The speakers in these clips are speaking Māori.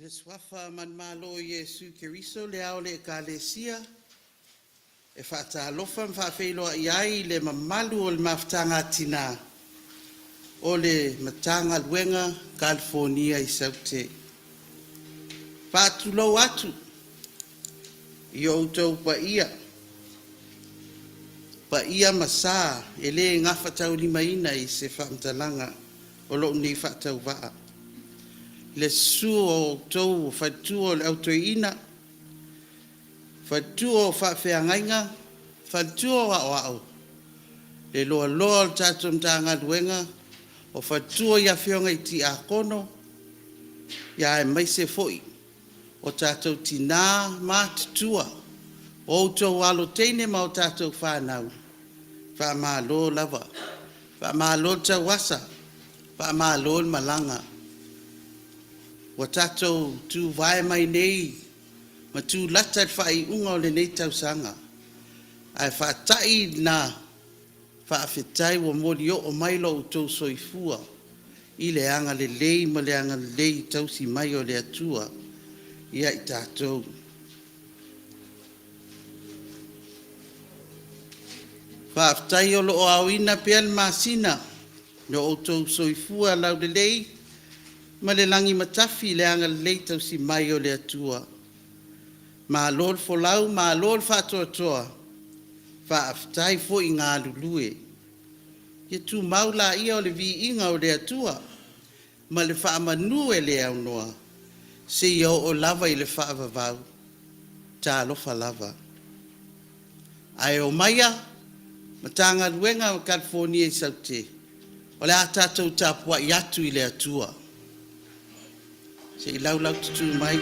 Le swafa man malo Yesu Keriso le ao le ekalesia. E whaatalofa mwhawhelo iai le mamalu o le maftanga tina. O le matanga luenga California i saute. Whaatulau atu. I outou pa ia. Pa ia masa e le ngawhatau lima ina i se whaamtalanga. O lo ni whaatau waa. Le suo o tau whatuo le autoina, whatuo o whawhiangainga, whatuo wa wao. Le loa loa o tātou mtanga luenga, o whatuo ia whionga i ti a kono, ia e maise foi, o tātou tina mātutua, o tau alo teine ma o tātou whanau, whamalo lava, whamalo tau wasa, whamalo malanga, wa tatou tu vai mai nei ma tu lata fai unga o le nei tau sanga ai whaatai na whaafetai wa mori o mai lo tau soifua i le anga le lei ma le anga le lei tau si mai o le atua ia i tatou whaafetai o lo o awina peal masina no o tau soifua lau le lei ma le langi matafi le anga le tau si mai o le atua. Ma lol folau, ma lol fatoa toa, fa aftai fo i ngā lulue. Ia tu maula ia o le vi inga o le atua, ma le faa manu e le au noa, se iau o lava i le faa vavau, ta alofa lava. Ai o maia, ma tanga luenga o California i saute, o le atatou tapua i atu i le atua. Se i lau tutu mai.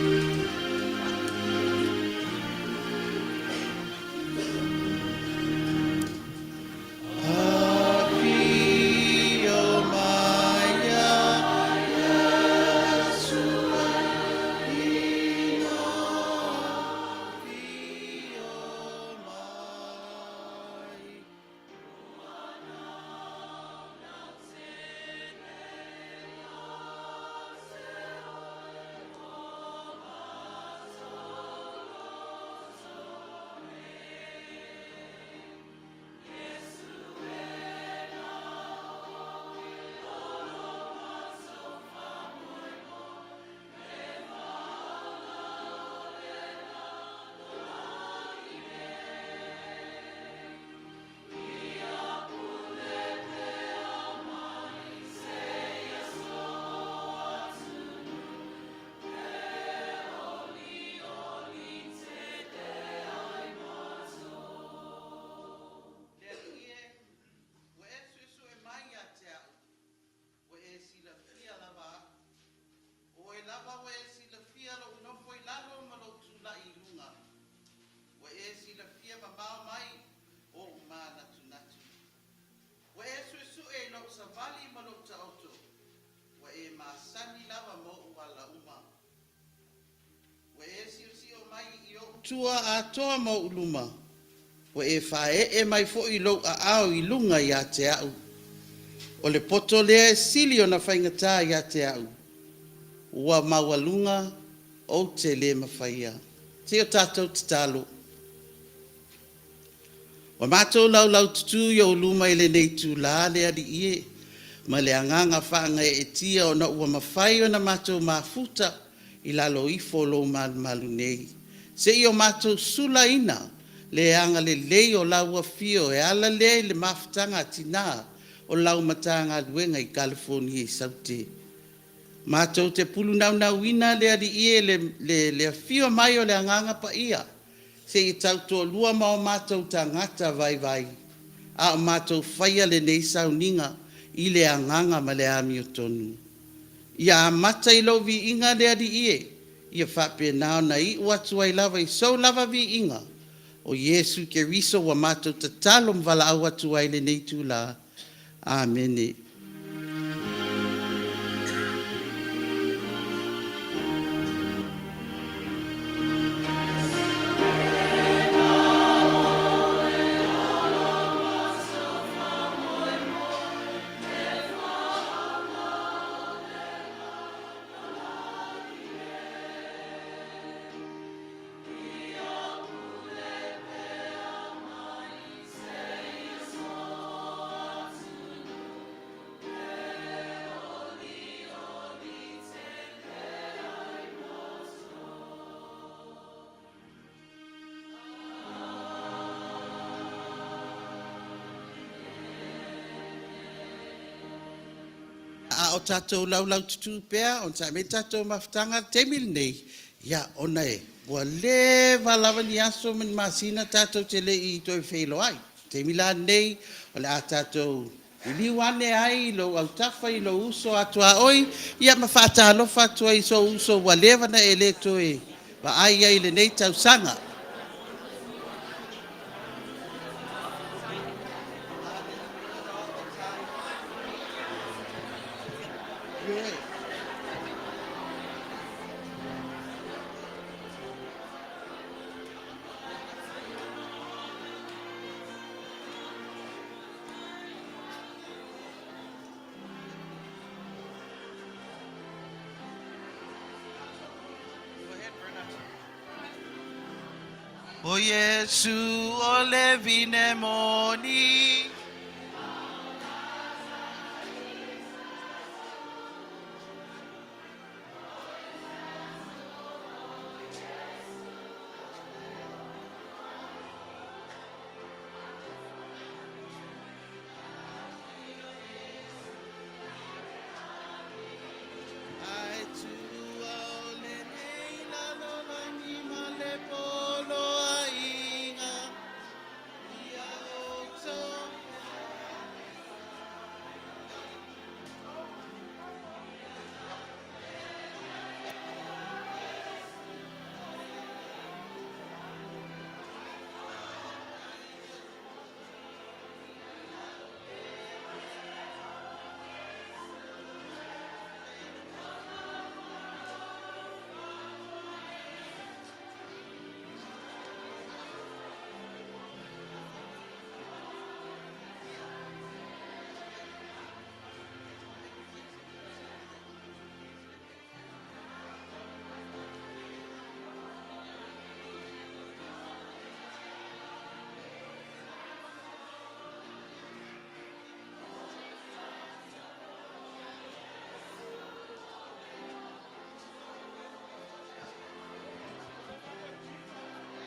Tua a toa mo uluma, o e whae e mai fo i lo a au i lunga i a te au. O le poto lea e sili o na whaingata i a te au. Ua maua lunga o te le mawhaia. Te o tātou te talo. Wa mātou lau tutu i o luma i le nei tū la lea di ie. Ma le anganga whaanga e tia o na ua mawhai o na mātou mafuta i lalo i folo malu nei. Se i o mātou sula ina, le anga le lei o laua fio e ala le le mafutanga tina o lau matanga luenga i California i saute. Mātou te pulu nau ina le adi ie le fio mai o le anganga pa ia. Se i tauto lua ma o mātou tangata vai. A o mātou whaia le nei sauninga i le anganga ma le ami o tonu. Ia mata i lo vi inga le adi ie. Ia whape nao na i uatu ai lava i so lava vi inga. O Yesu Keriso wa mātou ta talo mwala au atu ai le nei tūla. Amene. a o tātou laulau tutu pea, on sa me tātou mawhtanga temil nei, ia ona e, ua le valawa ni aso man masina tātou te le I toi whelo ai. Temila nei, o le a tātou iliwane ai, lo au tafa I lo uso atua oi, ia mawhata alofa atua I so uso ua lewa na e le toi, wa ai ai le nei tau sanga. O Yesu o le vine moni. Ai tu o le nei la lo la ni ma le polo ainga. Ia o so.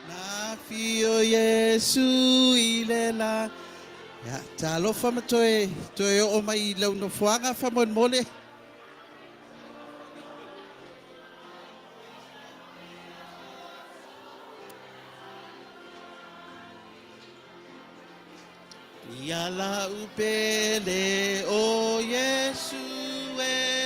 Na fio Yesu ilela. Ya talo fama toe o mai lau no fuanga fama mole. Ya la upele o Yesu e.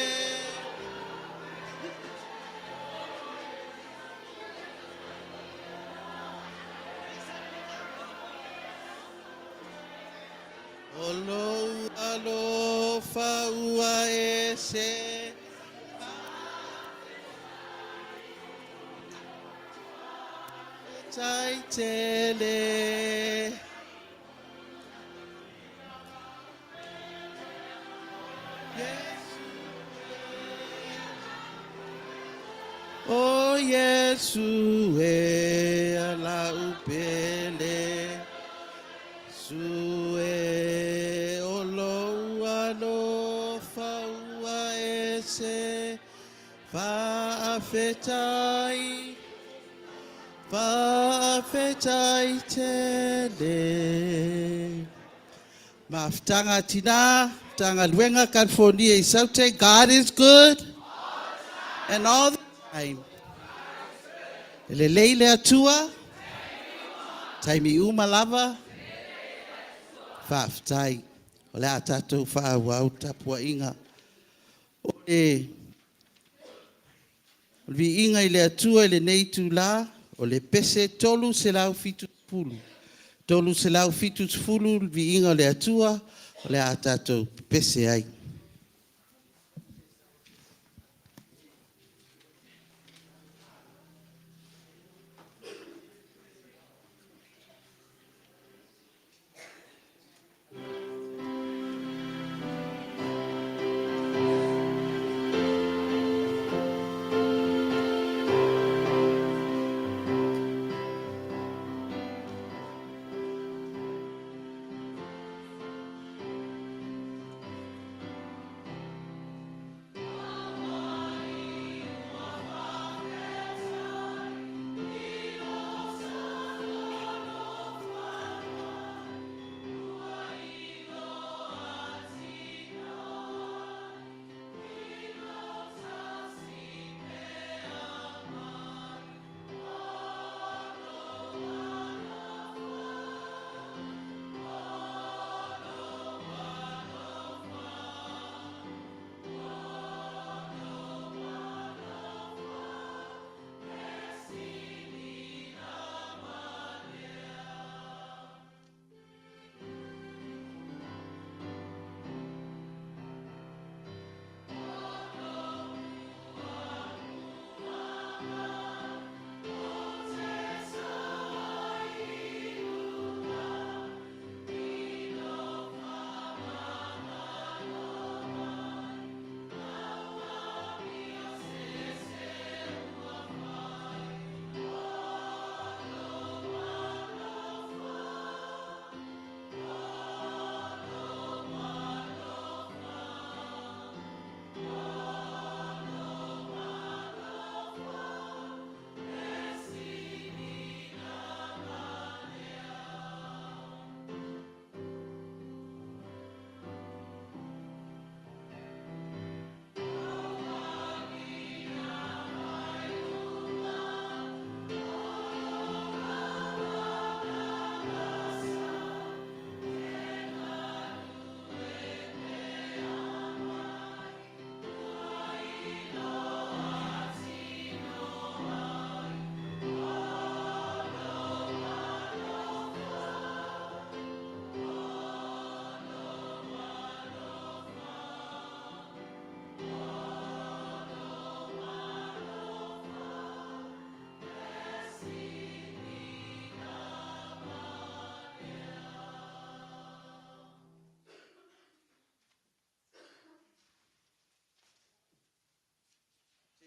Olo alo fa ua ese. Taitele. O Yesu e ala upele. Su e olo alo fa ua ese. Fa afetai. Fa afetai tele. Maftanga tina, tanga luenga California isaute. God is good. And all the time. Ele leile atua. Taimi uma lava. Faftai. Ole a tātou whaau tapua inga. Ole vi inga I le atua I le nei tu la. Ole pese tolu se lau fitu pulu. Tolu se lau fitu fulu vi inga le atua. Ole a tātou pese ai.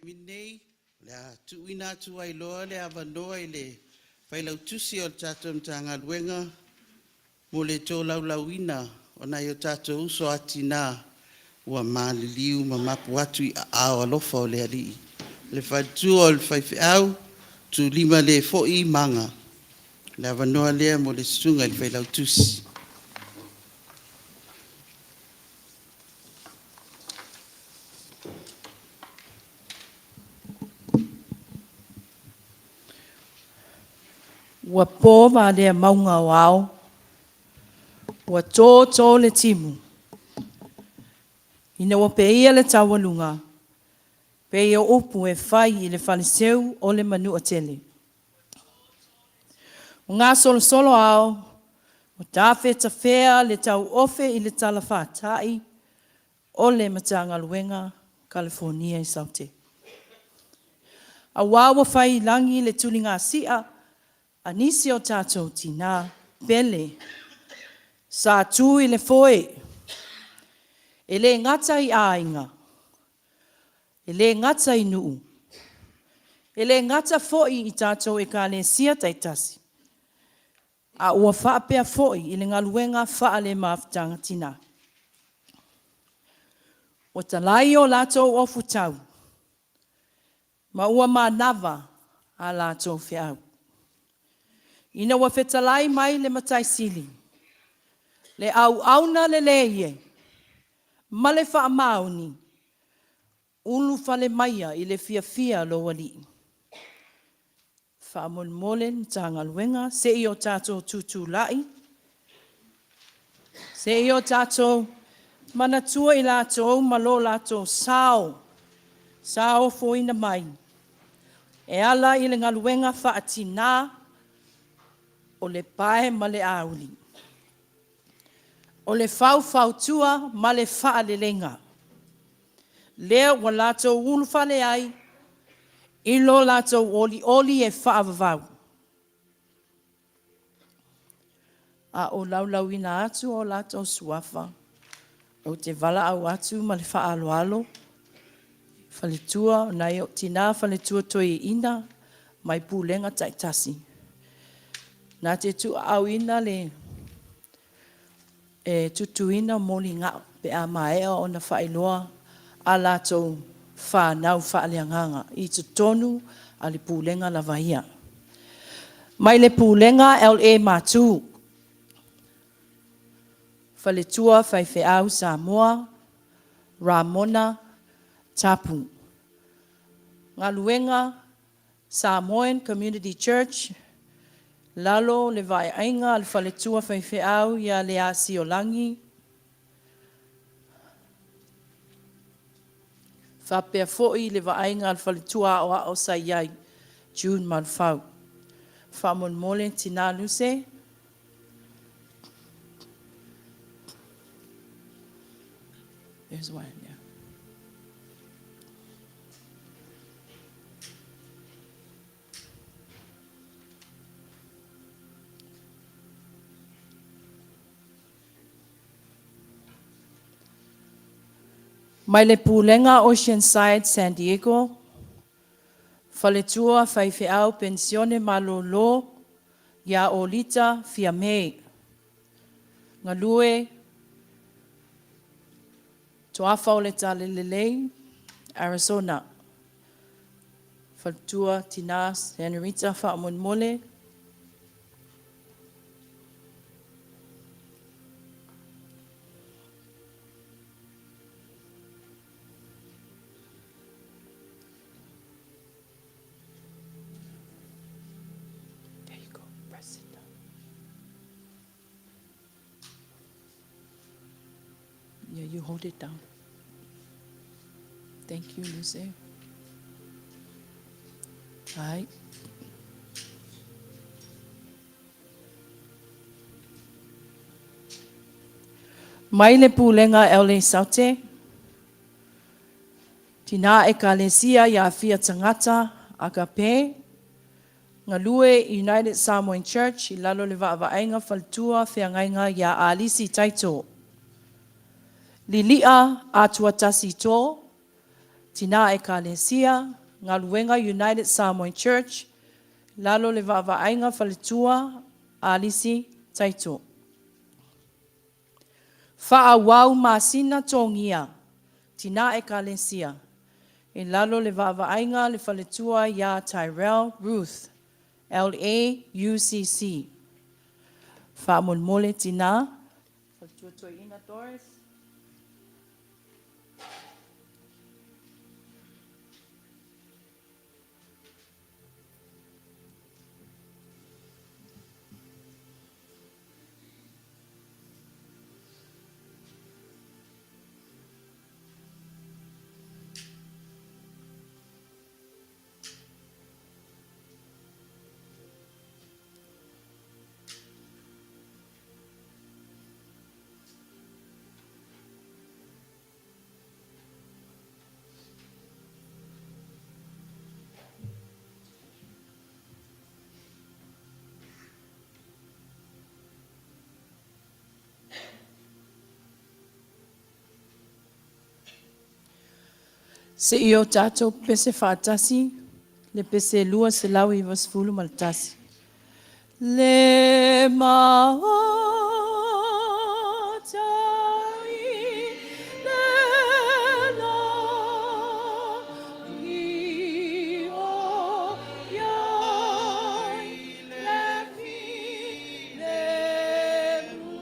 Minei, la tuina tu ai loa le avanoa i le whailau tusi o le tātou mtanga luenga, mo le tō laulauina o nai o tātou uso ati nā ua māliliu ma mapu atu i ao alofa o le alii. Le whaitua o le whaiwhiau, tu lima le fo'i manga, le avanoa lea mo le sunga i le whailau tusi. Ua pōwa lea maunga wao, ua tō le timu. Ina ua peia le tawalunga, peia upu e whai i le whaliseu o le manua tele. O ngā solo ao, o tāwhe ta whea le tau ofe i le tala whātai o le matanga luenga, California i Saute. A wawa whai langi le tulinga sia, anisi o tātou tina, pele, sa tū i le foe, e le ngata i ainga, e le ngata i nuu, e le ngata foe i tātou e ka le sia taitasi, a ua whaapea foe i le ngaluenga wha le maafutanga tina. O talai o lātou o futau, ma ua manava a lātou whiau. Ina wa fetalai mai le matai sili. Le au auna le leie. Ma le wha mauni. Ulu fale maia i le fia lo wali. Wha mole mtanga luenga. Se i o tātou tutu lai. Se i o tātou manatua i lātou malo lātou sao. Sao foina mai. E ala i le ngaluenga wha atina. O le pae ma le auli. O le fau tua ma le faa le lenga. Lea wa lato ulu fale ai, ilo lato oli e faa vavau. A o laulauina atu o lato suafa. O te vala au atu ma le faa alo. Fale tua, nai o tina fale tua toi ina, mai pūlenga taitasi. Nā te tu au ina le tutuina moli ngā pe a maea o na whailoa a lātou whānau whaaleanganga i tu tonu a le pūlenga la vahia. Mai le pūlenga LA mātū. Whaletua whaiwheau Samoa, Ramona, Tapu. Ngā luenga Samoan Community Church, Lalo le vai ainga al whaletua whaiwheau ia le asi o langi. Whapea fo'i le vai ainga al whaletua o sa iai June malfau. Whamon mole tina luse. There's one, yeah. Mai le pūlenga Oceanside, San Diego, whaletua whaiwheau pensione malolo, ia olita fia mei. Ngā lue, toafa o le tale lelei, Arizona. Whaletua tina Senorita whaamon mole, yeah, you hold it down. Thank you, Lucy. Right. Mai le pūlenga LA Saute. Tina e ka lesia ia fia tangata a ka pē. Ngā lue United Samoan Church i lalo le vaavaenga whaltua whiangainga ia alisi taito. Lilia atua tasi tō, Tina e Kalesia, ngā luenga United Samoan Church, lalo le vaavaainga faletua, alisi taito. Whaawau masina tongia, Tina e Kalesia, e lalo le vaavaainga le faletua ya Tyrell Ruth, LAUCC. Whaamolmole tina, faletua Toina Doris. Se io tato pese fatasi, le pese lua se lau i vasfulu maltasi. Le maotai, le la, i o iai, le fi, le mu.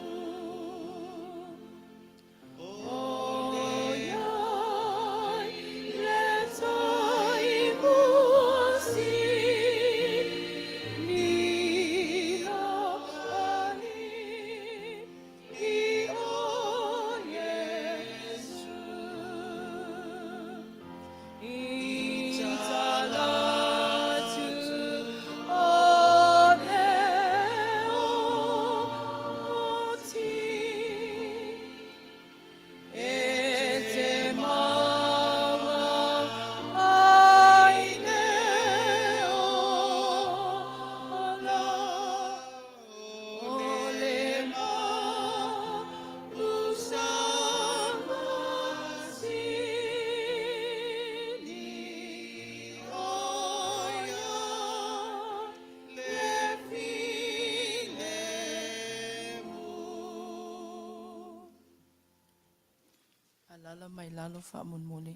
Alala mai lalo whaamonmone,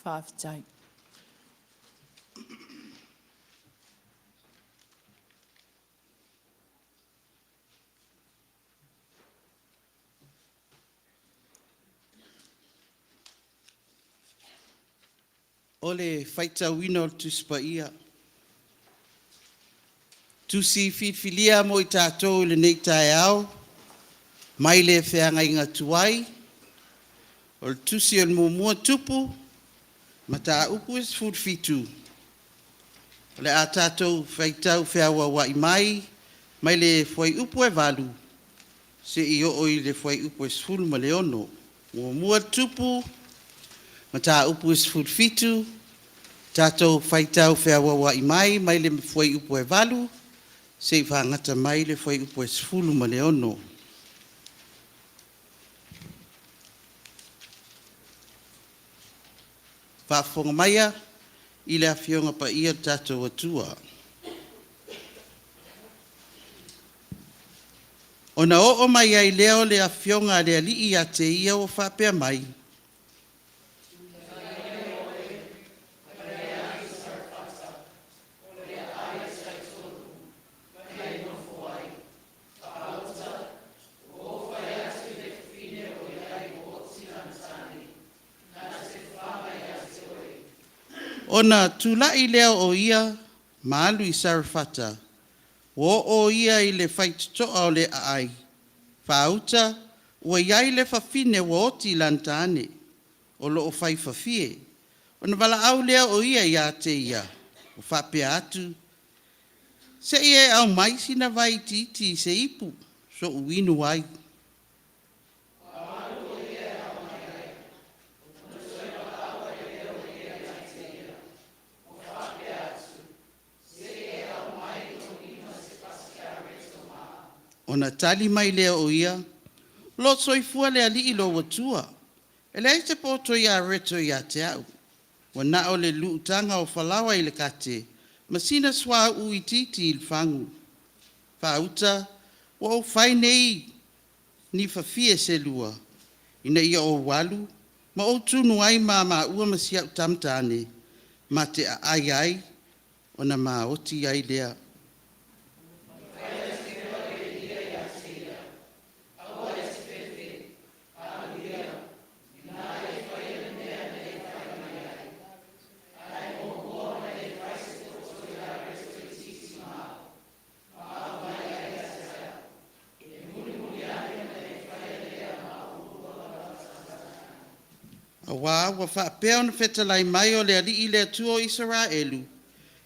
whaaftai. Ole faita wino tu spaia. Tu si filia mo i tātou le nei tae au. Mai le whianga inga tuai. O le tusi on mua tupu. Ma tā upu is food fitu. O le a tātou faitau whiawa wa i mai. Mai le fwai upu e valu. Se i oi le fwai upu is full ma le ono. Mua tupu. Ma tā upu is food fitu. Tātou faitau whiawa wa i mai. Mai le fwai upu e valu. Se i whangata mai le fwai upu is full ma le ono. Whaafonga maia, i le awhionga pa ia tātou atua. O na o mai ai leo le awhionga le ali i a te ia o whapea mai. Ona tulai leo o ia, maalu I Sarafata, o ia I le whaitotoa o le ai. Whauta, ua iai le whawhine wa oti lantane, o lo o whai whawhie. Ona wala au leo o ia I a te ia, o whapea atu. Se ia au mai sina vai titi se ipu, so uinu ai. Ona tali mai lea o ia, lo soifua le ali I lo watua, E lei te poto ia reto ia te au. Wa na o le luutanga o falawa i le kate. Masina swa u i titi il fangu. Fauta, wa o fai nei ni fafie se lua. Ina ia o walu, ma o tunu ai ma ua masia utamtane. Ma te ai ai, ona ma oti ai lea. Wa whapea ona whetalai mai o le ali i le atua o Israelu.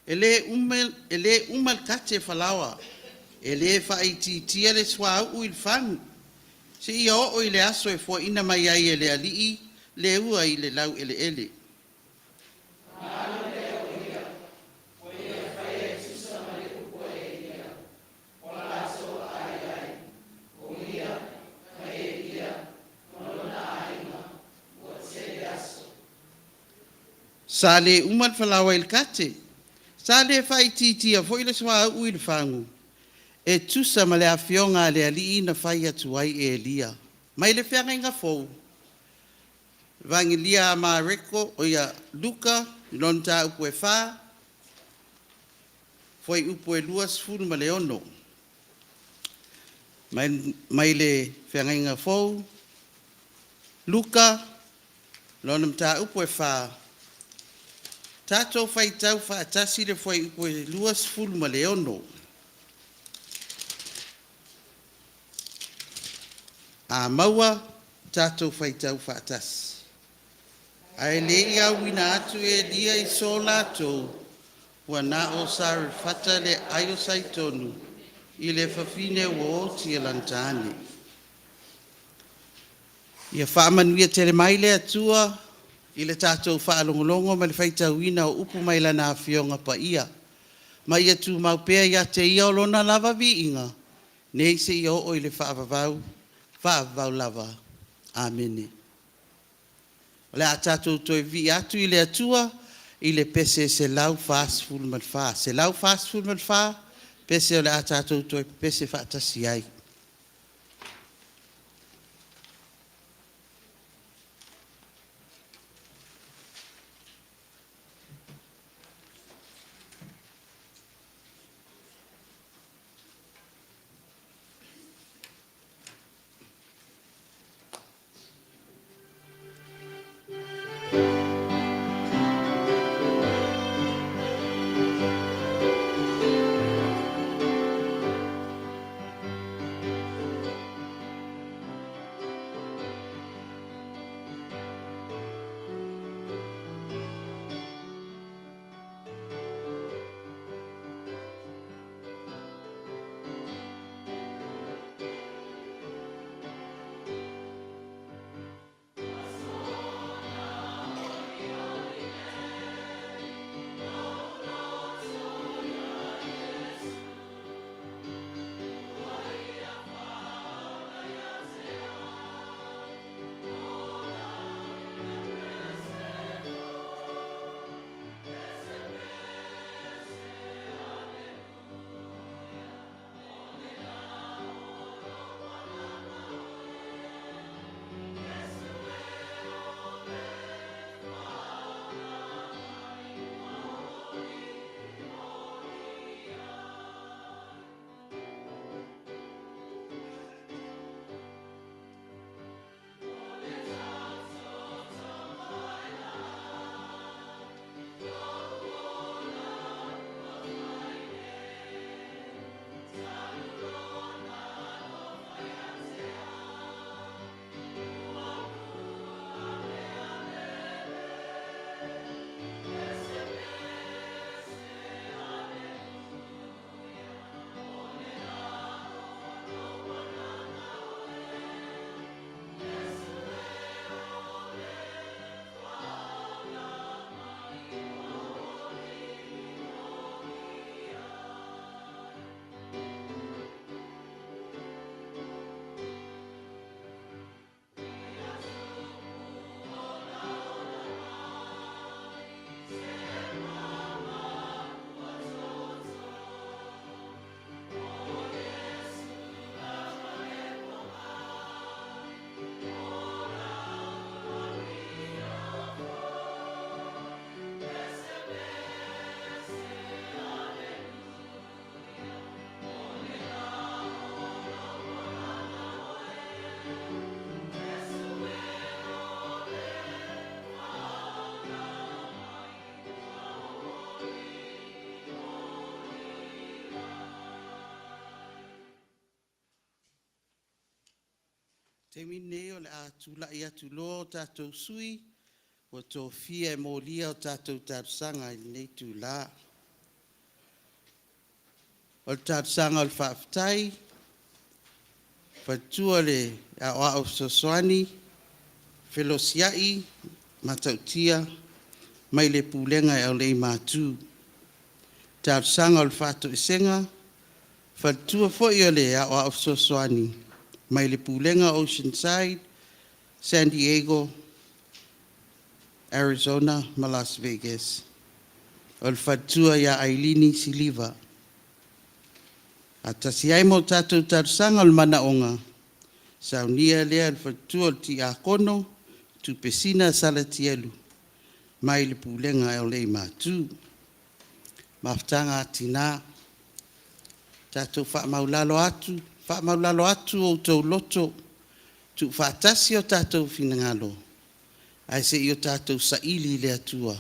E le umal kate whalawa. E le whaiti tia le swa u il fangu. Se ia o i le aso e fua ina mai ai e le ali i le ua i le lau ele ele. Sa le umal whalawa il kate. Sa le whaiti tia fo i le swa u il fangu. E tusa ma le awhionga le ali i na whai atu ai e lia. Mai le whianga inga fou. Vangi lia ma reko o ia Luka, lonta upu e wha. Foi upu e luas furu ma le ono. Mai le whianga inga fou. Luka, lonta upu e wha. Tato whai tau wha atasi le foi upu e luas furu ma le ono. A maua tatou whaitau whaatas. Ai le ia wina atu e lia i so latou, ua na o sari fata le ayo saitonu, i le fafine wo oti e lantane. Ia whaamanuia tele mai le atua, i le tatou whaalongolongo ma le whaitau ina o upu mai lana whionga pa ia. Ma ia tu maupea ia te ia o lona lava vi inga, nei se ia o i le whaavavau, whaavavau lava. Amene. O le atatou toi vi atu i le atua, i le pese se lau fast food malfa. Se lau fast food malfa, pese o le atatou toi pese whaatasi ai. Te mine o le a tula ia tulo tātou sui, o tō fia e mōlia o tātou tātusanga i nei tūlā. O le tātusanga o le whaaftai, whatua le a oa o Soswani, Felosiai, Matautia, mai le pūlenga e o le mātū. Tātusanga o le whātu isenga, whatua fwoi o le a oa o Soswani, mai le pūlenga Oceanside, San Diego, Arizona, ma Las Vegas. O le whatua ia Ailini Siliva. A tasi ai mo tātou tātusanga o le mana onga. Saunia lea le whatua o ti a kono, tu pesina salatielu. Mai le pūlenga e o le mātū. Maftanga tina. Tātou whaamaulalo atu o tau loto. Tu whaatasi o tātou finangalo. Ai se i o tātou saili le atua.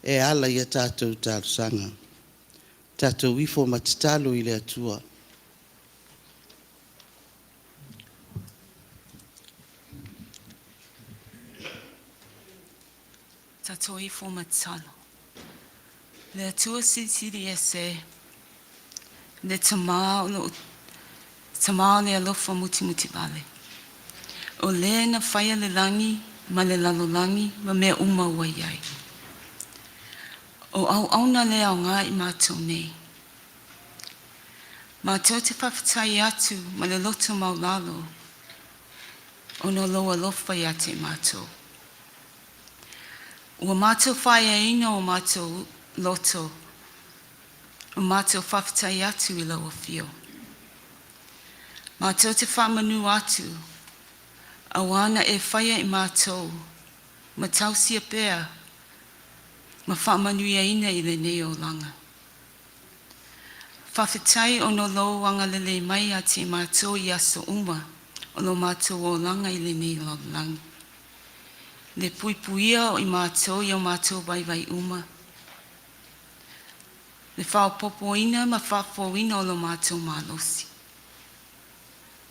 E ala i a tātou tātusanga. Tātou ifo matitalo i le atua. Tātou ifo matitalo. Le atua siri e se. Le tamao le alofa muti vale. O le na whaia le langi, ma le lalolangi, ma mea uma ua iai. O au auna le au ngā I mātou nei. Mātou te whawhitai atu, ma le loto maulalo. O no loa lofa ia te mātou. Ua mātou whaia ina o mātou loto. O mātou whawhitai atu I laua whio. Mātou te whamanu atu. Awana e whaia I mātou. Ma tausia pēr. Ma whamanu ia ina I le neo langa. Whawhitai o no lo wanga lele mai a te mātou I aso uma. O no mātou o langa I le neo langa. Le puipuia o I mātou I o mātou vai uma. Le whaopopoina ma whaopoina o lo mātou mālosi.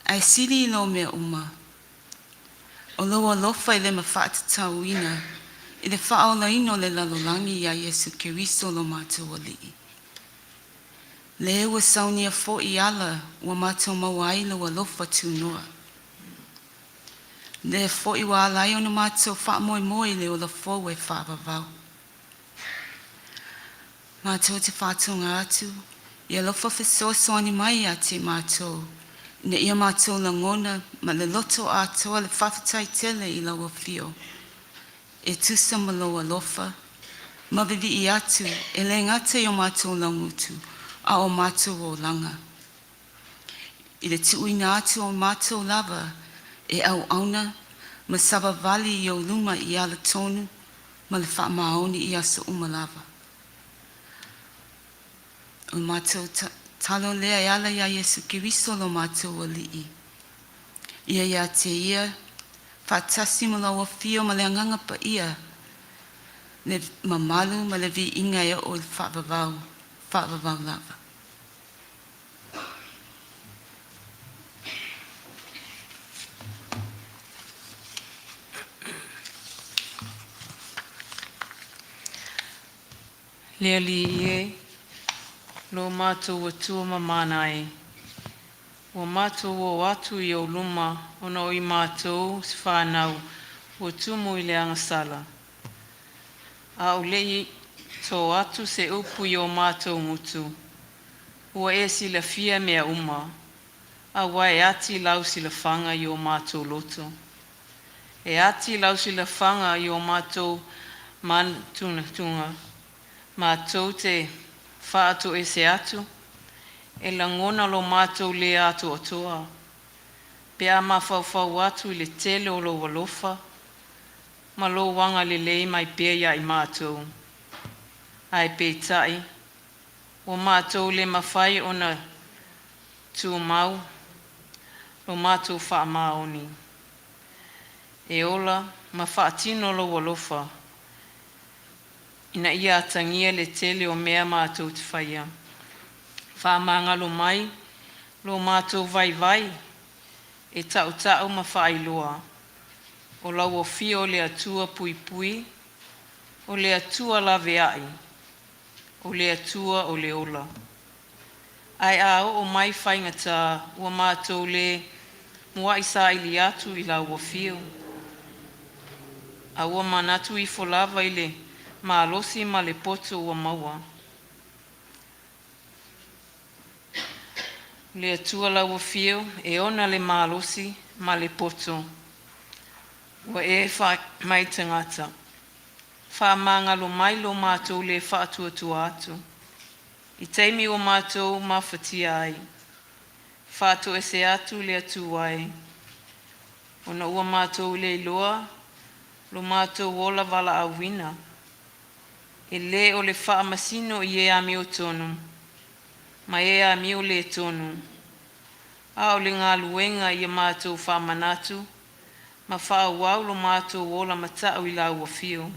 Ai siri I lo mea uma. O loa lofa I le ma whaatatauina. I le whaolaino le lalolangi ia Yesu Keriso lo mātou o lii. Le ua saunia fo I ala ua mātou mawai ua lofa tūnoa. Le fo I wa alai o na mātou whaamoe le o la fo e whaavavau. Mātou te whātunga atu, ia lofa whesoasoani mai a te mātou. Ne ia mātou la ngona ma le loto atoa le whawhitai tele I laua whio. E tusa maloa lofa, mavivi I atu, e le ngata I o mātou langutu, a o mātou o langa. I le tuuina atu o mātou lava, e au auna, ma sava vali I o luma I ala tonu, ma le whaamaoni I aso umalava. O mātou talo lea e ala ia Yesu Keriso lo mātou o lii. Ia te ia, whaatasi ma laua whio ma le anganga pa ia, le mamalu ma le vi inga ia o le whaavavau lava. Lea li ie, lo mātou atua mamanai. O mātou o atu I o luma, ono I mātou si whānau, o tumu I le angasala. A o lei tō atu se upu I o mātou mutu. Ua e si la fia mea uma. A wai ati lau si la whanga I o mātou loto. E ati lau si la whanga I o mātou man tunga. Mātou te whaatu e se atu. E langona lo mātou le atu o toa. Pea ma whau atu I le tele o lo walofa. Ma lo wanga le lei mai pea ia I mātou. Ai pētai. O mātou le mawhai ona tū mau. Lo mātou wha maoni. E ola ma whaatino lo walofa. Ina ia atangia le tele o mea mātou te whaia. Wha mangalo mai, lo mātou vai. e tau ma whaailoa. O lau o fio o le atua pui pui, o le atua lawe ai, o le atua o le ola. Ai a o mai whaingata ua mātou le mua isa ili atu i lau o fio. A ua manatu i folava i le maalosi ma le poto ua maua. Le atua lau o fio e ona le maalosi ma le poto. Ua e wha mai tangata. Wha mangalo mai lo mātou le wha atua atu. I teimi o mātou mawhatia ai. Wha to ese atu le atu ai. Ona ua mātou le loa, lo mātou ola wala awina. E le o le wha masino i e ami o tonu. Ma e ami o le tonu. A o le ngā luenga i a mātou wha manatu. Ma wha wau lo mātou ola matau i la ua fio.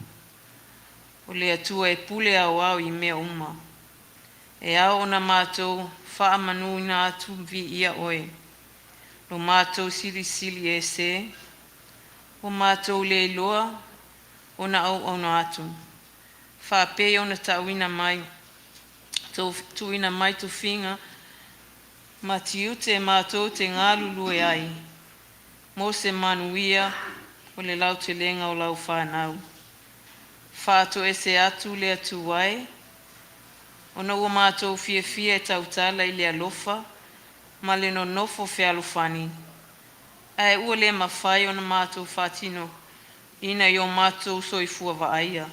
O le atua e pule au au i mea uma. E au ona mātou wha manu ina atu vi ia oe. Lo mātou sili sili e se. O mātou le loa, ona au na atu. Wha pe ona tauina mai. Tuina mai tu finga. Ma tiu te mātou te ngālu lue ai. Mo se manuia o le lau te lenga o lau whanau. Whāto e se atu le atu wai. Ona ua mātou fie e tautala i le alofa. Ma le no nofo fe alufani. Ai ua le mawhai ona mātou whātino. Ina i o mātou soifua wa aia.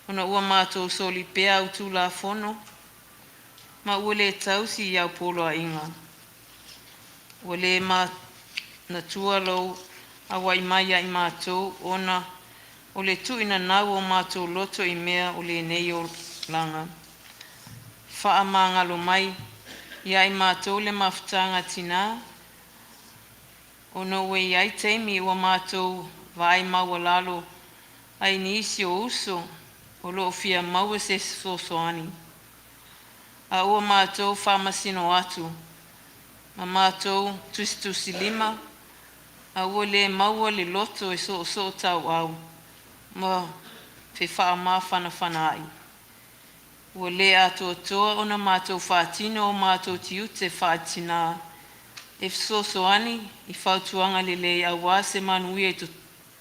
Ona ua mātou soli pea utu la fono. Ma ua le tausi i au polo a inga. Ua le na tua lau awa i mai i mātou ona o le tuina nau o mātou loto i mea o le nei o langa. Wha mangalo mai ia i mātou le mawhtanga tina. Ona ue i ai teimi o mātou vai maua lalo ai ni isi o uso o loo fia maua se sosoani. A ua mātou wha masino atu. Ma mātou tusi lima. A ua le maua le loto e so tau au. Ma fe wha mawhana ai. Ua le ato toa ona mātou whaatino o mātou tiute whaatina. E sosoani i whautuanga le lei a wase manui e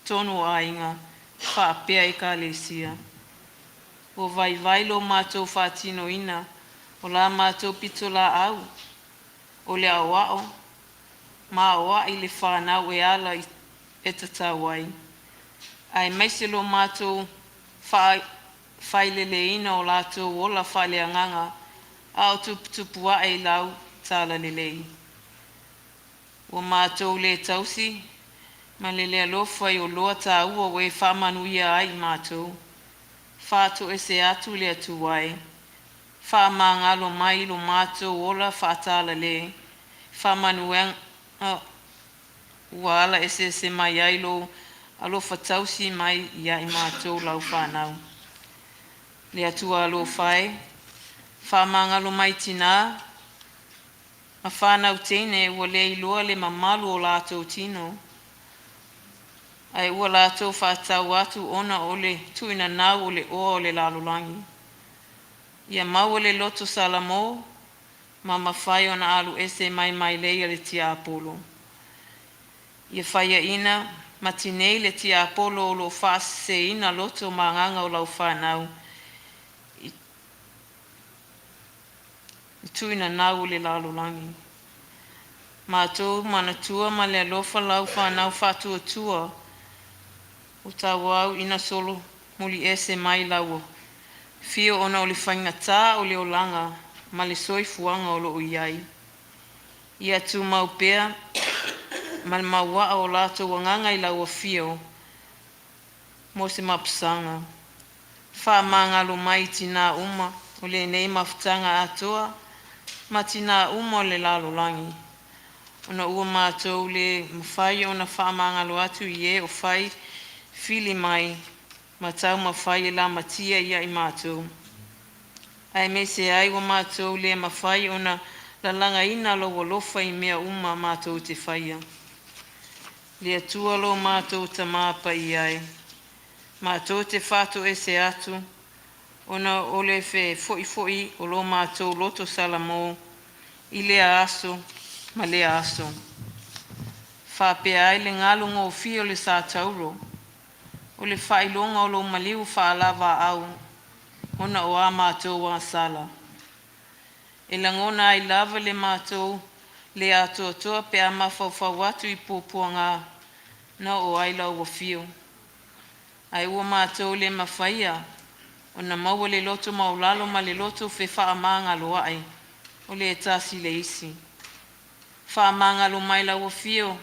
tonu a inga. Whaapea e ka le sia. O vai lo mātou whaatino ina. O la mātou pito la au. O le awao. Ma awa i le whanau e ala e tatawai. Ai maise lo mātou whailele ina o lātou ola whaile anganga. Au tupua e lau tala lelei. O mātou le tausi. Ma le alofa i o loa tā ua we whamanuia ai mātou. Whāto e se atu le atu wai. Whamangalo mai lo mātou ola whaatala le. Whamanuang uala e se mai ai lo alofa tausi mai ia i mātou lau whanau. Le atua alo whai. Whamangalo mai tina. Ma whanau tene ua le iloa le mamalu o lātou tino. Ai ua lātou whātau atu ona o le tuina nau o le oa o le lalolangi. Ia mau o le loto salamo, ma mawhai ona alu ese mai leia le tia apolo. Ia whaia ina, matinei le tia apolo o lo whaase ina loto maanganga o lau whanau. I tuina nau o le lalolangi. Mātou manatua ma le alofa lau whanau whatua tua. O tau au ina solo muli ese mai lau. Fio ona o le whaingata o le olanga ma le soifuanga o lo iai. Ia tu maupea ma le maua o lato wanganga i lau fio mo se mapusanga. Wha mangalo mai tina uma o le nei mafutanga atoa ma tina uma o le lalo langi. Ona ua mātou le mawhai ona wha mangalo atu i e o whai fili mai ma tau mawhai e la matia ia i mātou. Ai me se ai wa mātou le mawhai ona la langa ina lo lofa i mea uma mātou te whaia. Le atua lo mātou ta māpa i ai. Mātou te whātu e se atu. Ona ole fe foi o lo mātou loto salamo. I le aso, ma le aso. Whapea ai le ngalo ngō fio le sa tauro. O le whailonga o lo maliu whaalava au. Ona o a mātou wa sala. E langona ai lava le mātou le ato toa pe a mawhawhau atu i pōpuanga na o ai lau wa fio. Ai ua mātou le mawhaia o na maua le loto maulalo ma le loto fe whaamanga loa ai o le etasi le isi. Whaamanga lo mai lau wa fio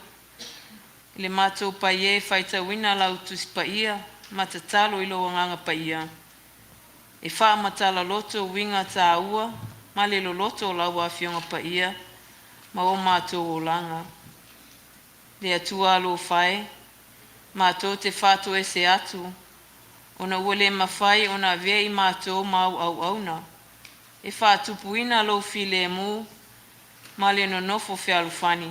le mātou paie whaita wina lau tusi paia matatalo ilo wanganga paia. E whaamatala loto winga tā ua ma le lo loto lau a fionga paia ma o mātou o langa. Le atua alo whae, mātou te whātu e se atu, ona ua le mawhai ona vea i mātou mau au auna. E whātupu ina alo file mu, ma le no nofo fe alufani.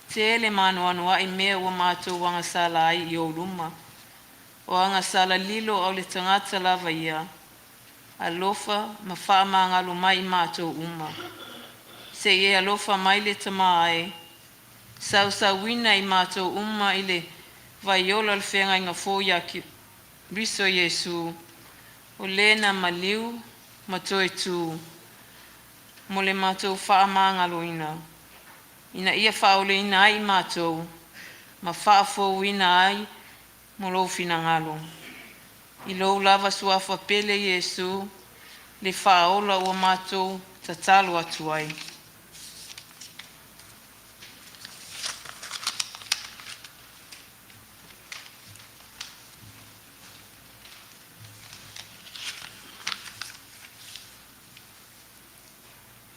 Te ele manu anua i mea ua mātou wanga sala ai i o luma. O anga sala lilo au le tangata lava ia. Alofa ma whaamanga lo mai i mātou uma. Se e alofa mai le tama ai. Sau wina i mātou uma i le vaiola le whenga inga fōia ki riso Yesu. O lena maliu ma toe tū. Mo le mātou whaamanga lo ina. Ina ia whaole ina ai mātou. Ma whaafo ina ai mo lo fina ngalo. I lo lava suafa pele Yesu. Le whaola o mātou tatalo atu ai.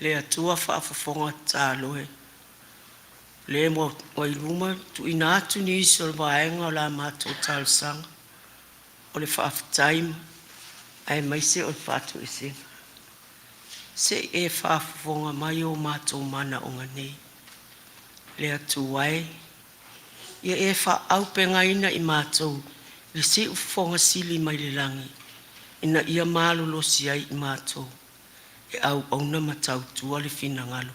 Le atua whaafafonga tāloe. Le mo wailuma tu ina atu ni iso le vaenga o la mātou tālsanga. O le whaafataima ai maise o le whaatu e senga. Se e whaafafonga mai o mātou mana o nganei. Le atu wai. Ia e whaaupenga ina i mātou. Le se ufonga sili mai le langi. Ina ia mālolo si ai i mātou. E au auna matau tua le fina ngalo.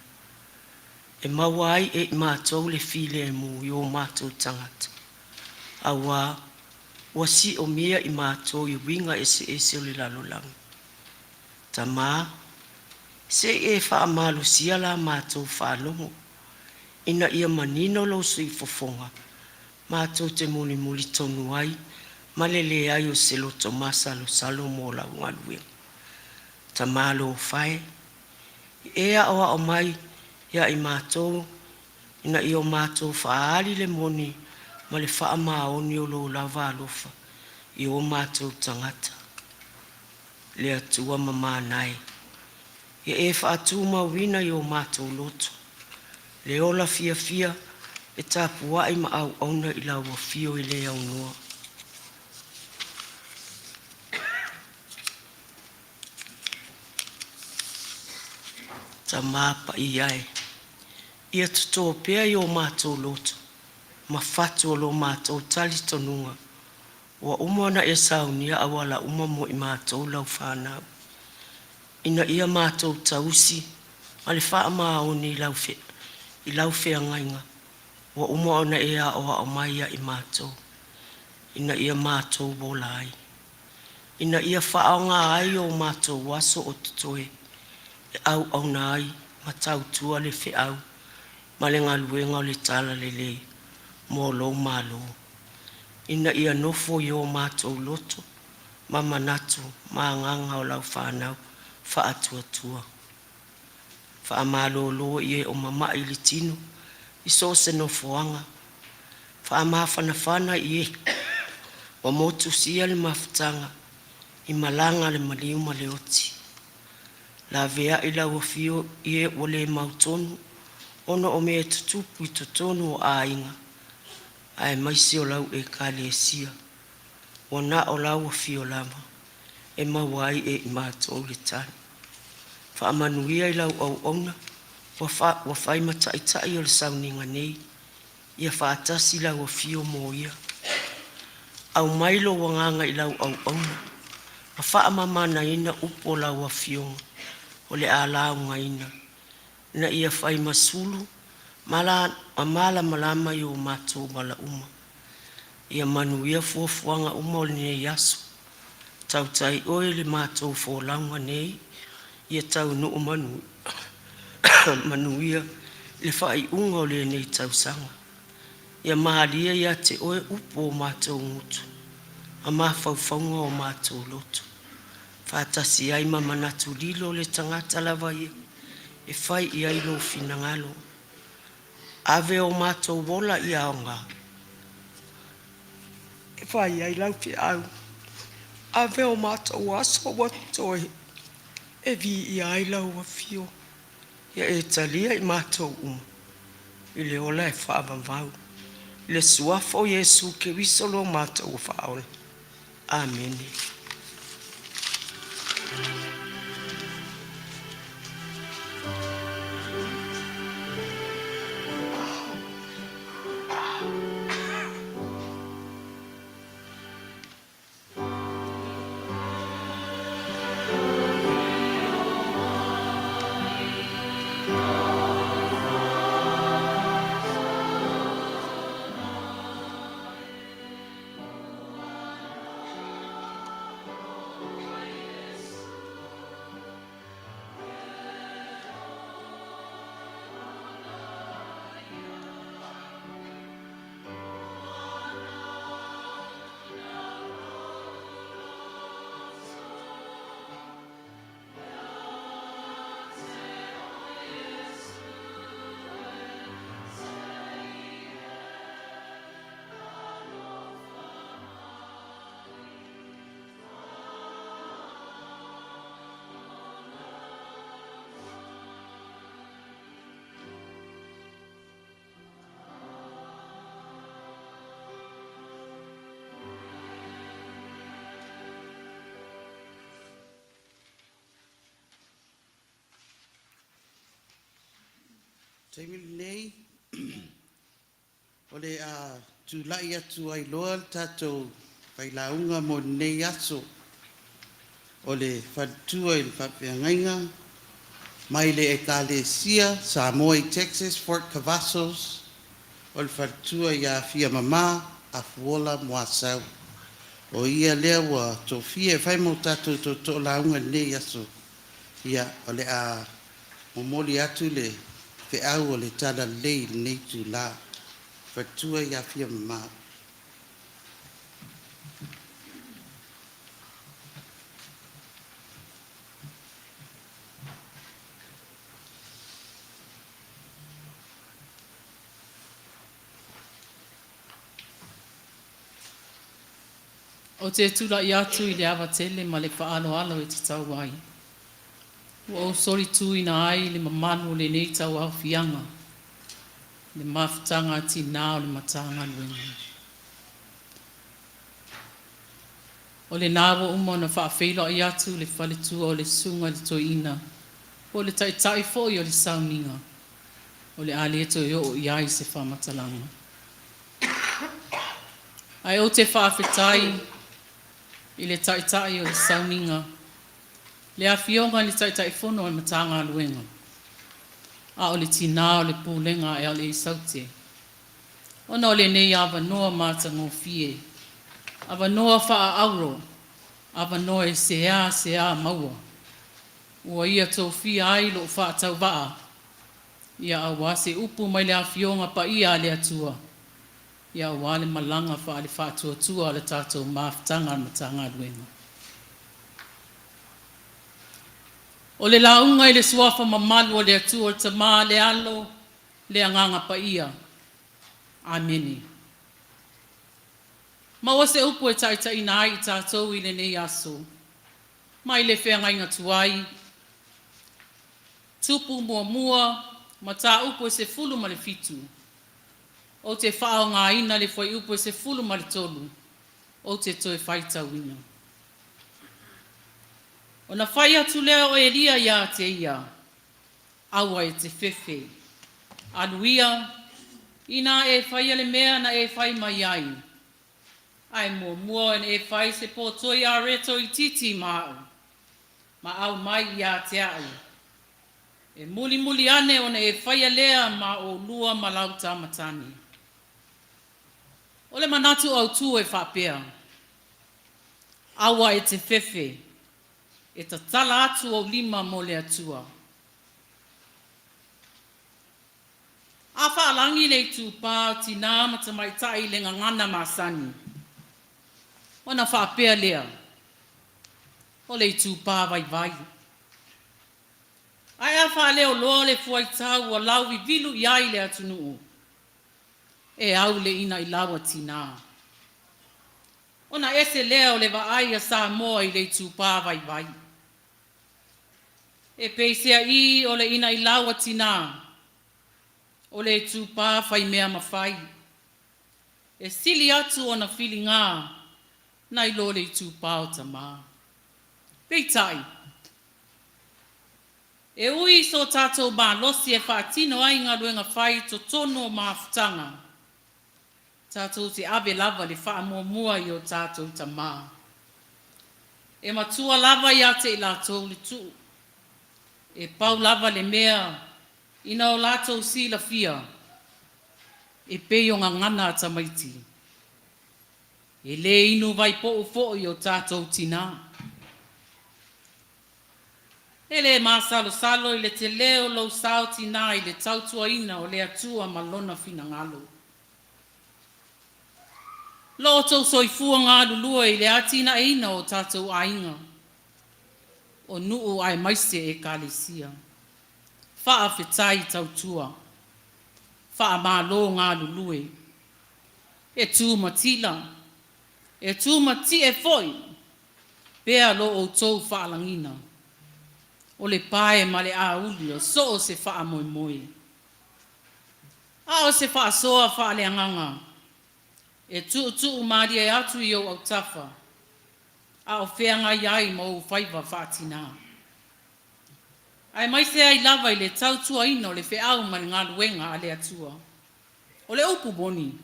E mawai e mātou le file e mu i o mātou tangata. Awa, wasi o mea i mātou i winga ese o le lalolangi. Ta mā, se e wha amalu sia la mātou whaalongo. Ina ia manino lo sui fofonga. Mātou te muli tonu ai, malele ai o selo tomasa lo salo mo la ungaluenga. Ta malo whae. Ea oa o mai, ia i mātou, ina i o mātou whaari le moni, ma le wha maoni o lo lava alofa, i o mātou tangata. Le atua mamanai. Ia e wha atu mawina i o mātou loto. Le ola fia, e tāpua i ma au auna i laua fio i le au noa. Ta mapa i ai. Ia tuto pea i o mātou loto. Ma fatu o lo mātou tali tonunga. Wa umana e saunia awala umamo i mātou lau whanau. Ina ia mātou tausi. Ma le wha maoni i lau whea ngainga. Wa umana e a oa o maia i mātou. Ina ia mātou bolai. Ina ia whaonga ai o mātou waso o tutoe. E au nai, ma tau tua le whi au, ma le ngaluenga o le tala le le, mō lo malo. Ina ia nofo i o mātou loto, ma manatu, ma nganga o lau whanau, wha atua. Wha amalo lo i e o mama i le tino, i so se nofoanga. Wha amawhana i e, wa motu sia le mawhatanga, i malanga le maliu ma le oti. La vea i lau fio i e wale mautonu, ono o mea tutupu i tutonu o ainga. Ai maisi o lau e kale e sia. Wana o lau fio lama, e mawai e i mātou le tani. Wha amanuia i lau au ona, wa whai matai o le sauninga nei. ia whaatasi lau a fio mo ia. Au mailo wanganga I lau au auna. A wha mamana ina upo lau a fio. O le a lau ngaina. Na ia whai masulu. Mala malama I o mātou mala uma. Ia manu ia fuafuanga uma o le ne yasu. Tau tai oe le mātou fōlaunga nei. Ia tau no o manu. Manu ia le whai unga o le nei tau sanga. Ia mahalia ia te oe upo o mātou ngutu. A mawhauwhaunga o mātou lotu. Whātasi ai mamanatu lilo le tangata lava ia. E whai I ai lo finangalo. Ave o mātou wola I aonga. E whai ai lau fi au. Ave o mātou aso watoi. E vi I ai lau a fio. Ia e talia I mātou I le ola e whaavavau. I le suafo Yesu ke wisolo mātou o whaole. Amen. Taimili nei, o le a tūlai atu ai loa tātou whailaunga mo nei aso. O le whatua I le whawhiangainga, mai le e Kalesia, Samoa I Texas, Fort Cavazos, o le whatua I a Fia Mama, a Fuola Moasau. O ia lea wa tofia e whai mo tātou to launga nei aso. Ia o le a momoli atu le fe au o le tala lei nei tu la. Whatua I a Fia Mama. O te tula I atu I le awa tele ma le whaalo alo e te tau ai. O sori tu ina ai le mamanu le nei tau au fianga. Le mafutanga ti nao le matanga luenga. O le nawa uma na whaafeilo I atu le whale tua o le sunga le toina. O le tai fo I o le sauninga. O le ale eto o iai se whamatalanga. Ai o te whaafetai I le tai o le sauninga. Le awhionga le tai fono o matanga luenga. A o le tina o le pūlenga e ale I saute. Ona o le nei awa noa mata ngō fie. Awa noa wha auro. Awa noa e sea maua. Ua ia tō fia ai lo wha tau waa. Ia awa se upu mai le awhionga pa ia le atua. Ia awa le malanga wha le wha tua le tātou maftanga matanga luenga. O le launga I le suafa mamalu o le atu o te maa le alo le anganga pa ia. Ameni. Ma o se upu e taita ina ai I tātou I le nei aso. Mai le whenga inga tuai. Tupu mua, ma tā upu e se fulu ma le fitu. O te whao ngā ina le whai upu e se fulu ma le tolu. O te toe whaita wina. O na whai atu lea o e ria ia te ia. Aua e te whewhe. Aluia, Ina e whai ale mea na e whai mai ai. Ai mua e whai se pōtoi a reto I titi mau. Ma au mai I a te au. E muli ane ona e whai alea ma o lua ma lau tamatani. Ole manatu au tu e whapea. Awa e te whewhe. E ta tala atu o lima mo le atua. A whaalangi le tūpā tina matamaitai le ngangana masani. Ona whapea lea. O le tūpā vai. Ai a whaleo loa le fuaitau o lau I vilu iai le atunuu. E au le ina I lawa tina. Ona ese lea o le vaai a sa moa I le tūpā vai. E peisea I o le ina I lawa tina. O le tūpā whai mea mawhai. E sili atu o na whili ngā, na I lo le tūpā o tamā. Peitai. E ui so tātou mā losi e whaatino ai ngā ruenga whai to tono o māwhutanga. Tātou te ave lava le wha mua I o tātou tamā. E matua lava I ate I lātou le tu. E pau lava le mea ina o lātou si la fia. E peo ngā ngana tamaiti. E le inu vai po I o tātou tina. E le māsalo I le te leo lau sao tina I le tautua ina o le atua malona fina ngalo. Lo tau soifua ngā lulua I le atina e ina o tātou ainga. O nuu ai maise e kālesia. Wha whetai tautua. Wha mālo ngā lulue. E tū matila. E tū mati e foi. Pea lo o tau whaalangina. O le pae ma le a uli o so o se wha moe. A o se wha soa wha le anganga. E tu maria e atu I o au tafa. A o wheanga iai ma o whaiva whaatina. Ai mai se ai lava I le tautua ino le whiau ma ngā luenga a le atua. O le upu boni.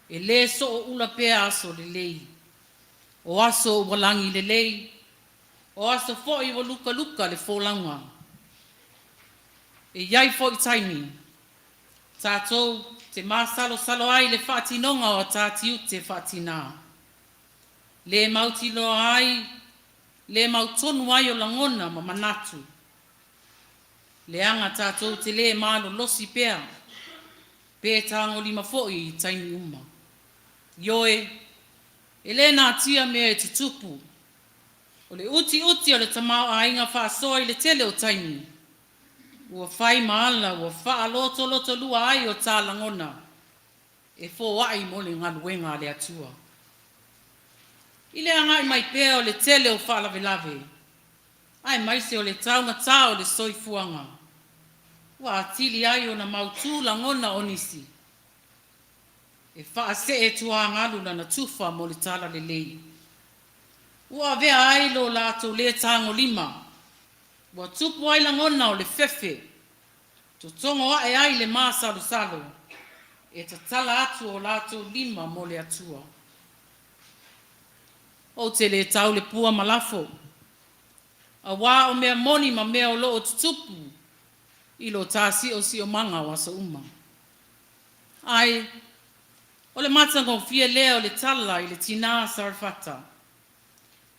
E le so o ula pea aso le lei. O aso o walangi le lei. O aso fo I o luka le fōlanga. E iai fo I taimi. Tātou te māsalo ai le whaatinonga o tātiu te whaatina. Le mautilo ai, le mautonu ai o langona ma manatu. Le anga tātou te le mālo losi pea. Pea tāngo lima fo'i I taimi uma. Ioe, e le nā tia mea e tutupu. O le uti o le tamau a inga whaasoa I le tele o taimi. Ua whai maala, ua wha loto lua ai o tā langona. E fō ai mo le ngaluenga le atua. I le anga I mai pea o le tele o wha lave. Ai mai se o le taunga tā o le soifuanga. Ua atili ai o na mautū langona onisi. E wha se e tua ngalu na tufa mo le tala le lei. Ua vea ai lo lato le tango lima. Ua tupu ai langona o le fefe. To tongo ai ai le maa salo. E ta tala atu o lato lima mo le atua. O te le tau le pua malafo. A wā o mea moni ma mea o lo o tutupu. I lo tāsi o si o manga wa sa uma. Ai, o le matango fia lea o le tala I le tina sarfata.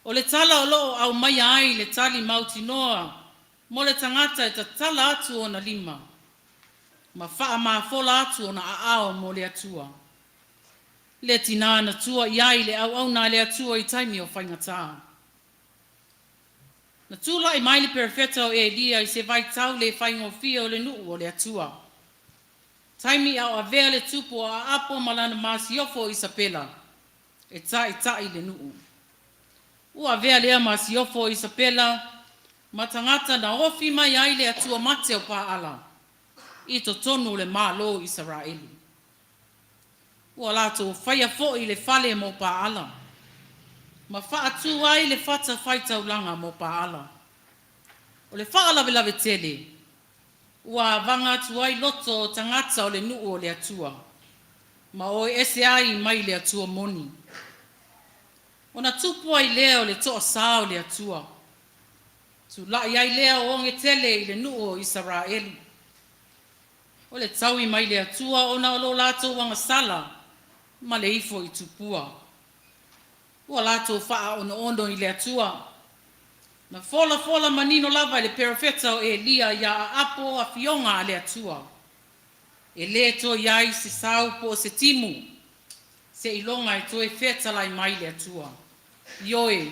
O le tala o lo au mai ai le tali mauti noa. Mo le tangata e ta tala atu o na lima. Ma faa maa fola atu o na aao mo le atua. Le tina na tua iai le au na le atua I taimi o whaingataa. Na tula I maili perfecta o e lia I se vai tau le whaingo fia o le nuu o le atua. Taimi au a vea le tupu a apo malana masiofo I sapela. E tai le nuu. Ua vea lea masiofo I sapela. Matangata na ofi mai ai le atua mate o paala. I to tonu le malo Israeli. Ua lato whaia fo I le fale mo paala. Ma wha atu ai le whata whaita ulanga mo paala. O le wha lave tele. ua vanga tuai loto tangata o le nuu o le atua. Ma o ese ai mai le atua moni. Ona tupu ai lea o le toa saa o le atua. Tu la iai lea o onge tele i le nuu o Israeli. O le taui mai le atua ona o lo lato wanga sala ma le ifo i tupua. Ua lato faa ono i le atua. Na fola manino lava le perafeta o Elia ia a apo a fionga a le atua. E le to iai se sau po se timu. Se ilonga e to e feta lai mai le atua. Ioe,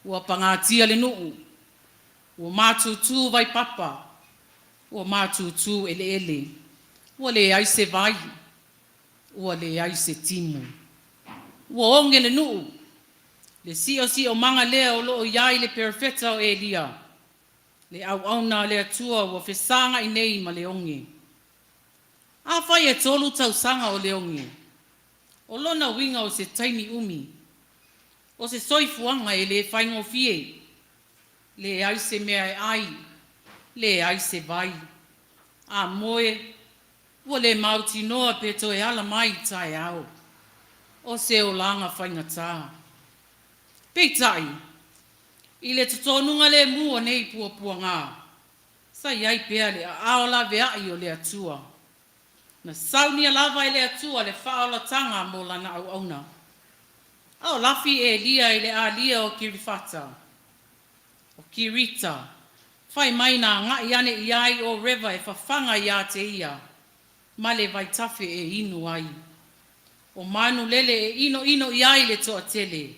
ua pangatia le nuu. Ua mātutu vai papa. Ua mātutu ele. Ua le ai se vai. Ua le ai se timu. Ua onge le nuu. Le si o manga lea o loo iai le perafeta o Elia. Le au le atua ua fesanga i nei ma le onge. A fai e tolu tau sanga o le onge. O lona winga o se taimi umi. O se soifuanga e le whaingo fie. Le ai se mea e ai. Le ai se vai. A moe. Ua le mauti noa peto e ala mai tai au. O se o langa whainga taa. Peitai, i le tutonunga le mua nei pua ngā. Sa iai pea le aola vea i o le atua. Na sauni a lava i le atua le whaola tanga mo lana au auna. Ao lafi e lia i le alia o Kirifata. O Kirita. Whai mai nā ngai ane iai o River e whawhanga ia te ia. Ma le vai tafe e inu ai. O manu lele e ino iai le toa tele.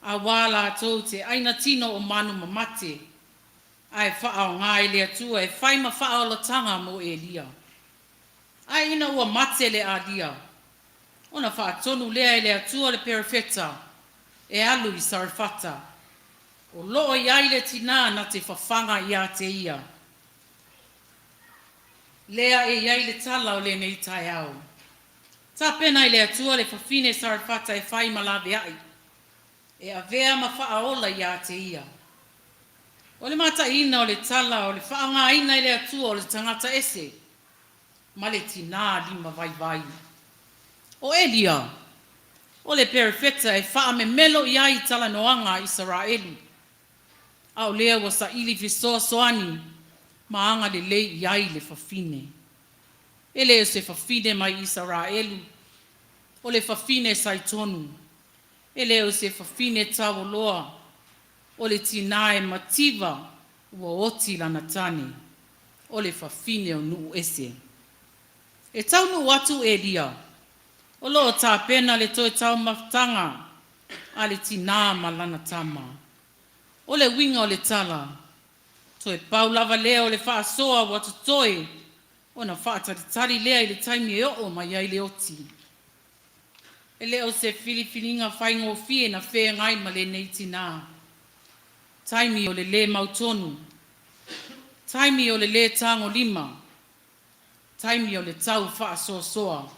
A wala tau te aina tino o manu mamate. Ai whaao ngā i le atua e whaima whaao la tanga mo e lia. Ai ina ua mate le a lia. Ona wha tonu lea i le atua le perafeta. E alu i Sarfata. O loo iai le tina na te whawhanga ia te ia. Lea e iai le tala o le nei tai au. Ta pena i le atua le whawhine Sarfata e whaima la veai. E a vea ma whaaola ia te ia. O le mata ina o le tala o le whaanga ina i le atua o le tangata ese. Ma le tina lima vai. O Elia, o le perafeta e wha me melo ia i tala noanga Israeli. Au lea wa sa ili fisoa soani, maanga le lei iai le whawhine. E leo se whawhine mai Israeli, o le whawhine saitonu. E leo se whawhine tau loa, o le tinae mativa ua oti lana tane, o le whawhine o nuu ese. E tau nu watu Elia, o loo tā pena le toi tau maftanga, a le tina malana tama. O le winga o le tala, toi pau lava lea o le whaasoa watu toi, o na whaataritari lea i le taimi e o mai ai le oti. E leo se filifininga whaingo fie na whea ngai ma le nei tina. Taimi o le mautonu. Taimi o le tango lima. Taimi o le tau whaasoa.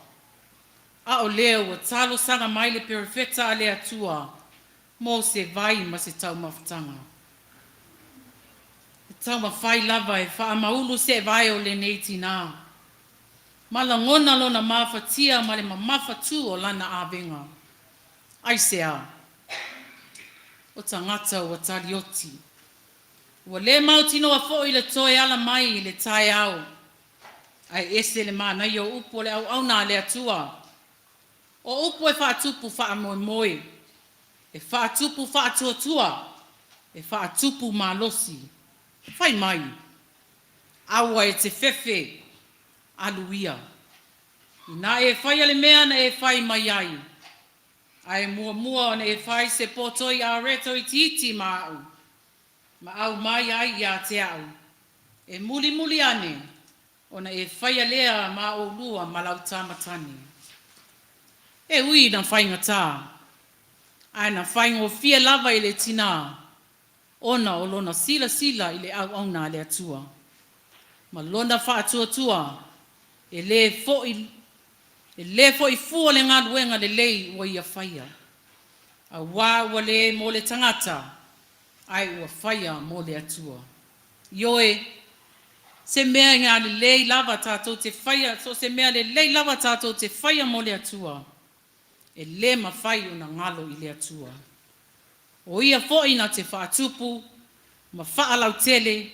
A o leo o talo sanga mai le perafeta a le atua. Mo se vai ma se tau mawhtanga. E tau mawhai lava e wha maulu se vai o le nei tina. Mala ngona lona mawhatia ma le mawhatu o lana awenga. Ai se a. O tangata o talioti. Ua le mautino a fo i le toe ala mai i le tae au. Ai ese le mana i o upo le au na le atua. O upo e whaatupu wha moe. E whaatupu whaatuatua. E whaatupu malosi. Whai mai. Aua e te fefe. Aluia. Ina e whai ale mea na e whai mai ai. Ai mua na e whai se potoi a reto i titi ma au. Ma au mai ai ia te au. E muli ane. Ona e whai alea ma o lua ma lau tamatani. E ui na whai ngata. Ai na whai ngo fia lava i le tina. Ona o lona sila i le au na le atua. Ma lona wha atua. E le fo i fua le ngā luenga le lei ua ia whaia. A wā le mo le tangata, ai ua whaia mo le atua. Ioe, Se mea ngā le lei lava tātou te whaia, so se mea le lei lava tātou te whaia mo le atua. E le mawhai o na ngalo i le atua. O ia fo'i na te whaatupu, ma whaalau tele,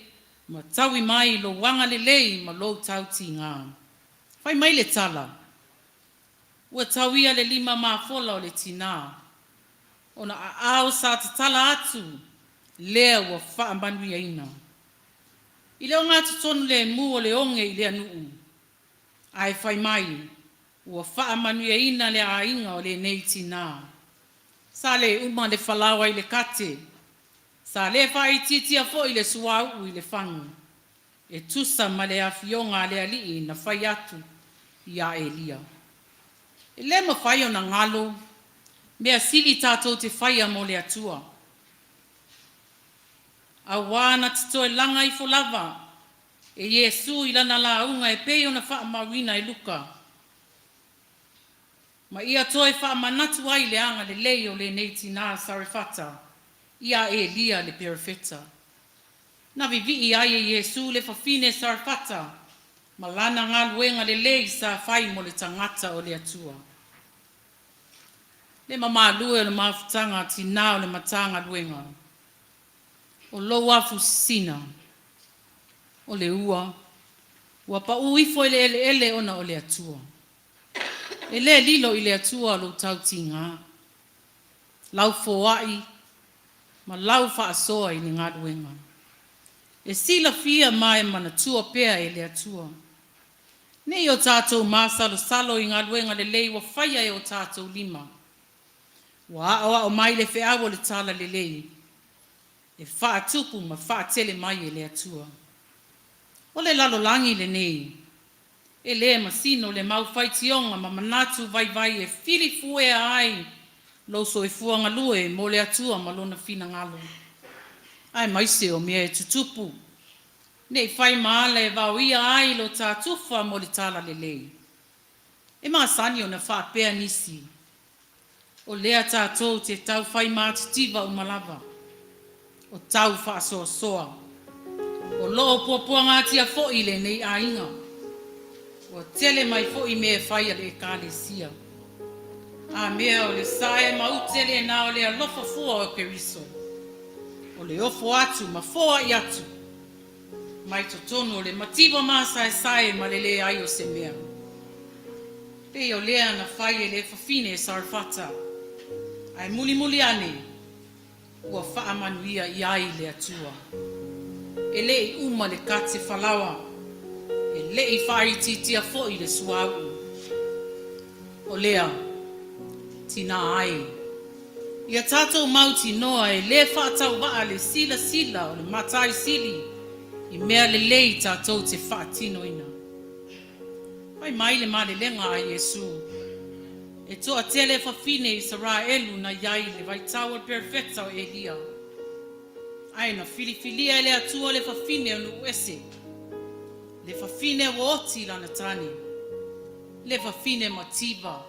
ma taui mai lo wanga le lei ma lo tauti ngā. Whai mai le tala. Ua tauia le 5 māwhola o le tina. O na aao sa te tala atu, lea ua whaamanuia ina. I leo ngā tutonu le mu o le onge i le anuu. Ai whai mai, ua whaamanuia ina le ainga o le nei tina. Sa le uma le whalawa i le kate. Sa le whai titia fo i le suau i le whangu. E tusa ma le awhionga le alii na whai atu i a Elia. E le ma whai o na ngalo, mea sili tātou te whaia mo le atua. A wana tito e langa i folava. E Yesu i lana la unga e peo na wha mawina i luka. Ma ia toi wha manatu ai le anga le leo le neiti nā sarifata. Ia e lia le perifeta. Na vivi i ai e Yesu le whawhine sarifata. Ma lana ngā luenga le lei sa whai mo le tangata o le atua. Le mama lue o le mawhutanga tina o le matanga luenga. O lo afu sina. O le ua. Ua pa uifo ele ele ona o le atua. E le lilo i le atua lo tauti ngā. Lau foai. Ma lau whaasoa i ni ngā luenga. E sila fia mai mana tua pea e le atua. Nei o tātou māsalo salo i ngā luenga le lei wa whaia e o tātou 5. Wa awa o mai le whiawa le tala le lei. E whaatupu ma whaatele mai e le atua. O le lalolangi le nei. E le masino le mau whaitionga ma manatu vai vai e whiri fue ai. Lo so e fuanga lue mo le atua ma lona fina ngalo. Ai maise o mea e tutupu. Nei whai maale e vau ia ai lo tātufa mo le tala le lei. E maa sani o na whaapea nisi. O lea tātou te tau whai mātitiva o malava. O tau whaasoa soa. O loo puapua ngāti a fo'i le nei ainga. O tele mai fo'i mea whai a le kāle sia. A mea o le sae mautele na o le alofa fua o keriso. O le ofo atu ma foa i atu. Mai to tono le mativa masa e sae ma le le ai o se mea. Pe o lea na whai e le fafine e sarfata. Ai muli muli ane. Ua whaamanuia i ai le atua. E le i uma le kate whalawa. E le i whai titia fo i le suau. O lea. Tina ai. Ia tātou mauti noa e le whaatau waa le sila sila o le matai sili. I mea le lei tātou te whaatino ina. Pai mai le male lenga a Yesu. E toa tele whawhine i Saraelu na iai le vaitaua perfecta o Elia. Ai na filifilia le atua le whawhine o nuese. Le whawhine o oti lana tani. Le whawhine mativa.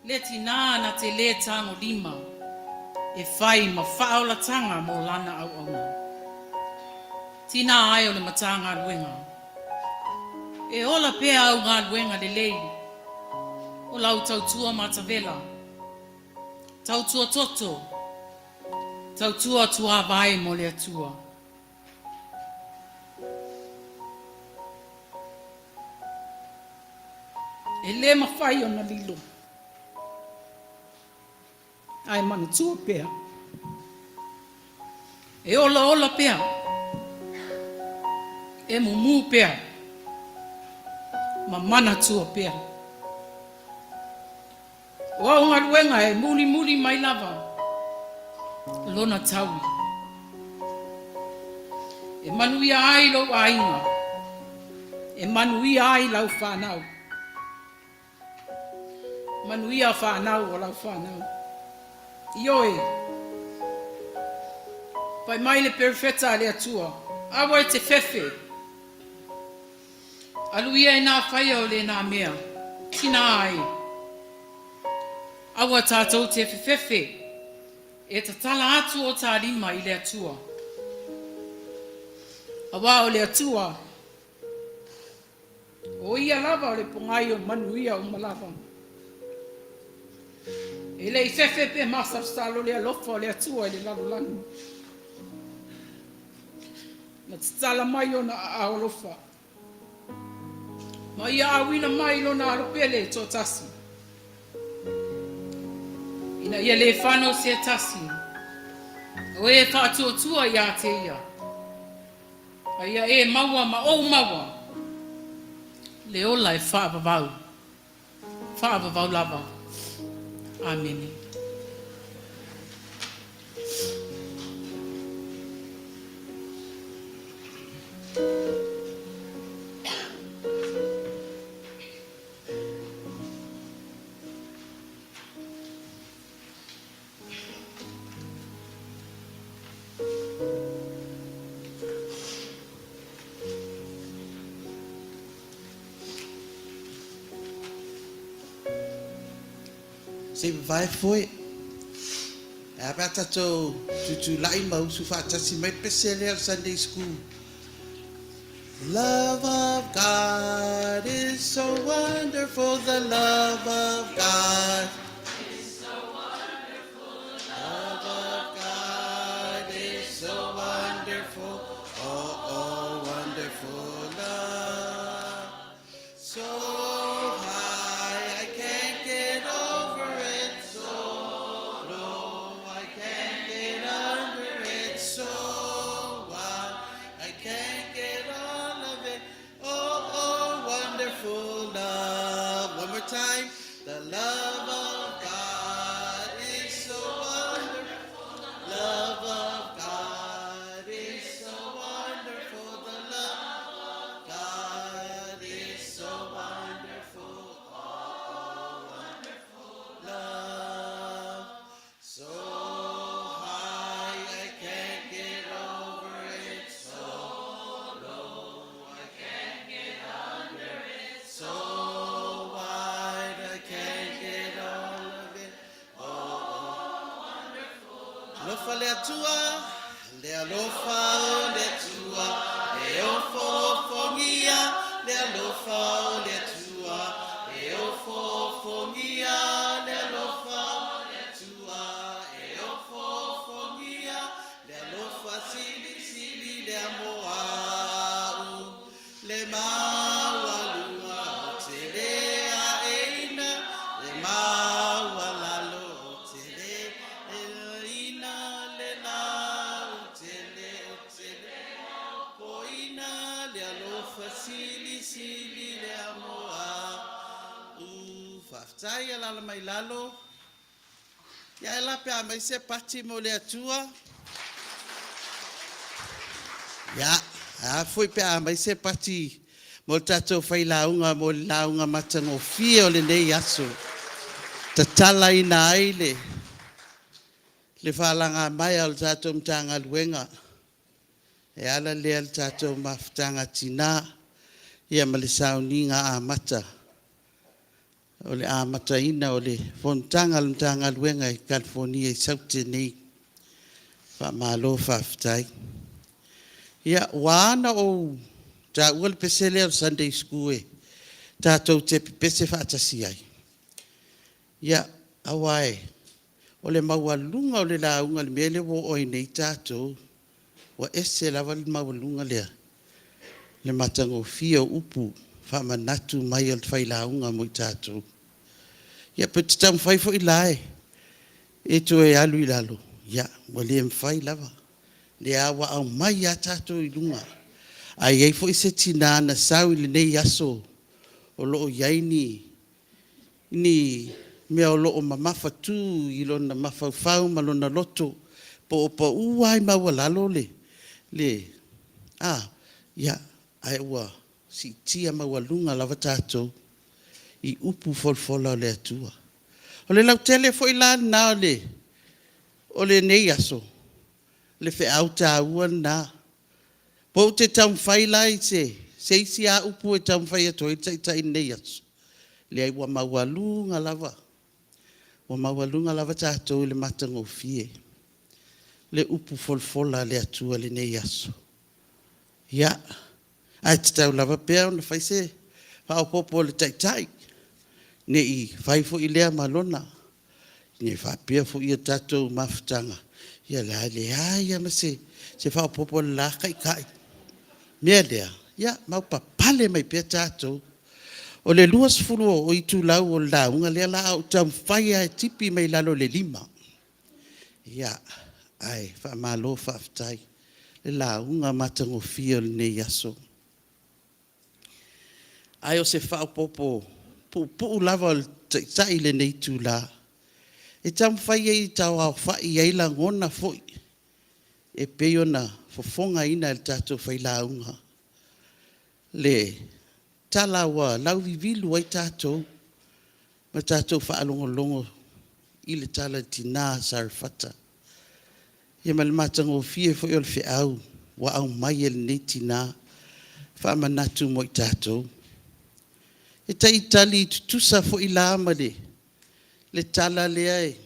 Le tina na te le tango 5. E whai ma whaola tanga mo lana au auna. Tina ai o le matanga luenga. E ola pea au ngā luenga le lei. O lau tautua matavela. Tautua toto. Tautua tua vai mo le atua. E le mawhai o na lilo. Ai mana tua pea. E ola pea. E mumu pea. Ma mana tua pea. Wa unga luenga e muli mai lava. Lona taui. E manuia ai lo ainga. E manuia ai lau whanau. Manuia whanau o lau whanau. Ioe. Pai mai le perfeta le atua. Awa e te fefe. Aluia e nā whaia o le nā mea. Tina ai. Awa tātou te fefefe. E ta tala atu o tā 5 i le atua. Awa o le atua. O ia lava o le pongai o manuia o malava. E le ifefe pe masa stalo le alofa o le atua le lalolani. Na tala mai o na aolofa. Ma ia awina mai lo na aropele to tasi. Ina ia le whano se tasi. O e whātua ia te ia. A ia e maua ma o maua. Le ola e whaapavau. Whaapavau lava. Amen. Se vai foi. A pata to tu lai mau su fa tasi mai pesele Sunday school. Love of God is so wonderful, the love of God. Love of God is so wonderful, oh, wonderful love. So high, I can't get over it, so low, I can't get under it, so wide, I can't get all of it, oh, wonderful love. One more time, the love of God is so wonderful, love of God is so wonderful, the love of God is so wonderful, oh, wonderful love. So high I can't get over it, so low I can't get under it, so wide I can't get all of it, oh, wonderful. Alofa le alofa o le tua, e ofo fongia, le alofa o le tua, e ofo fongia, le alofa o le tua, e ofo fongia, le alofa sili sili le amoau, le maua lua te lea eina, le maua lalo te le eina, le lau te le poina, le alofa sili sili le amoau. Whaftai e lala mai lalo. Ia e lape a mai se pati mo le atua. Ia, a foi pe a mai se pati mo tatou whailaunga mo le launga matangofia o le nei aso. Ta tala ina aile. Le whalanga mai al tatou mtanga luenga. E ala lea le tatou mafutanga tina. Ia ma le sauninga a mata. O le a mata ina o le fontanga le mtanga luenga i California i saute nei. Wha malo whaftai. Ia wana o ta ua le pesele al Sunday school e. Tatou te pese whaatasi ai. Ia awai. O le maualunga o le launga le mele wo oi nei tatou. Wa ese lava le maualunga lea. Le matango fia upu. Whamanatu mai al whailaunga mo i tatou. Ia petitam whai fo i lae. E to e alu i lalo. Ia, wa le mwhai lava. Le awa au mai a tatou i lunga. Ai ei fo i se tina na sau i le nei aso. O loo yaini. Ni mea o loo mamafa tu i lona mafau ma lona loto. Po uai maua lalo le. Ia, ai ua si tia maua lunga lava tatou. I upu folfola o le atua. O le lautele fo i la na o le nei aso. Le fe au ta ua na. Po te tam whai lai se isi a upu e tam whai ato i tai nei aso. Le ai ua maualunga lava. Ua maualunga lava tatou le matango fie. Le upu folfola le atua le nei aso. Ia, ai te tau lava pea ona whai se. whaopopo le taitai. Ne I whai fo I lea malona. Ne whapea fo I tātou mawhitanga. Ia le aia ma se whaopopo le la kai kai. Mea lea, ia mau papale mai pia tātou. O le luas fulu o I tūlau o launga lea la au tau whai ai tipi mai lalo le 5. Ia, ai, whaamalo whaafitai. Le launga matango fia le nei aso. Ai o se whaopopo, pu lava o tai le nei tūla. E tam whai ei tau au whai ei la ngona foi. E peo na fofonga ina le tātou whai launga. Le talawa lau vivilu ai tātou. Ma tātou whaalongolongo I le tala tina sarfata. Ia ma le matango fie foi o le whiau. Wa au mai e le nei tina. Whaamanatu mo I tātou. E tai tali tutusa fo I la amade. Le tala lea e.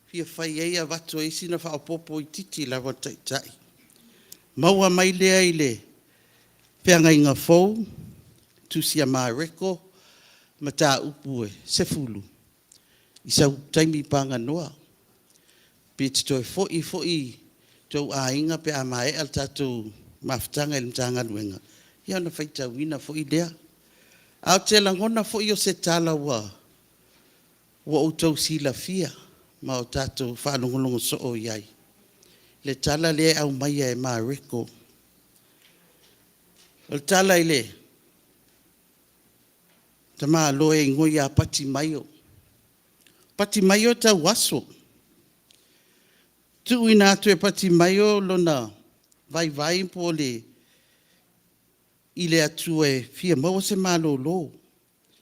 Fia whai eia watu e sina whaopopo I titi la wata I tai. Maua mai lea I le. Whianga inga fou. Tusia maa reko. Mata upu e. Sefulu. I sau taimi panga noa. Pete toi foi. Tau a inga pe a mae al tatou mawhitanga il mtanga luenga. Ia na whaita wina foi lea. Au te langona fo I o se tala wa o tau sila fia ma o tātou whanongolongo so o iai. Le tala le au mai e maa reko. Le tala I le ta maa loe ngoi a pati maio. Pati maio ta waso. Tu ina atu e pati maio lona vai po le I le atu e fia maua se malo lo.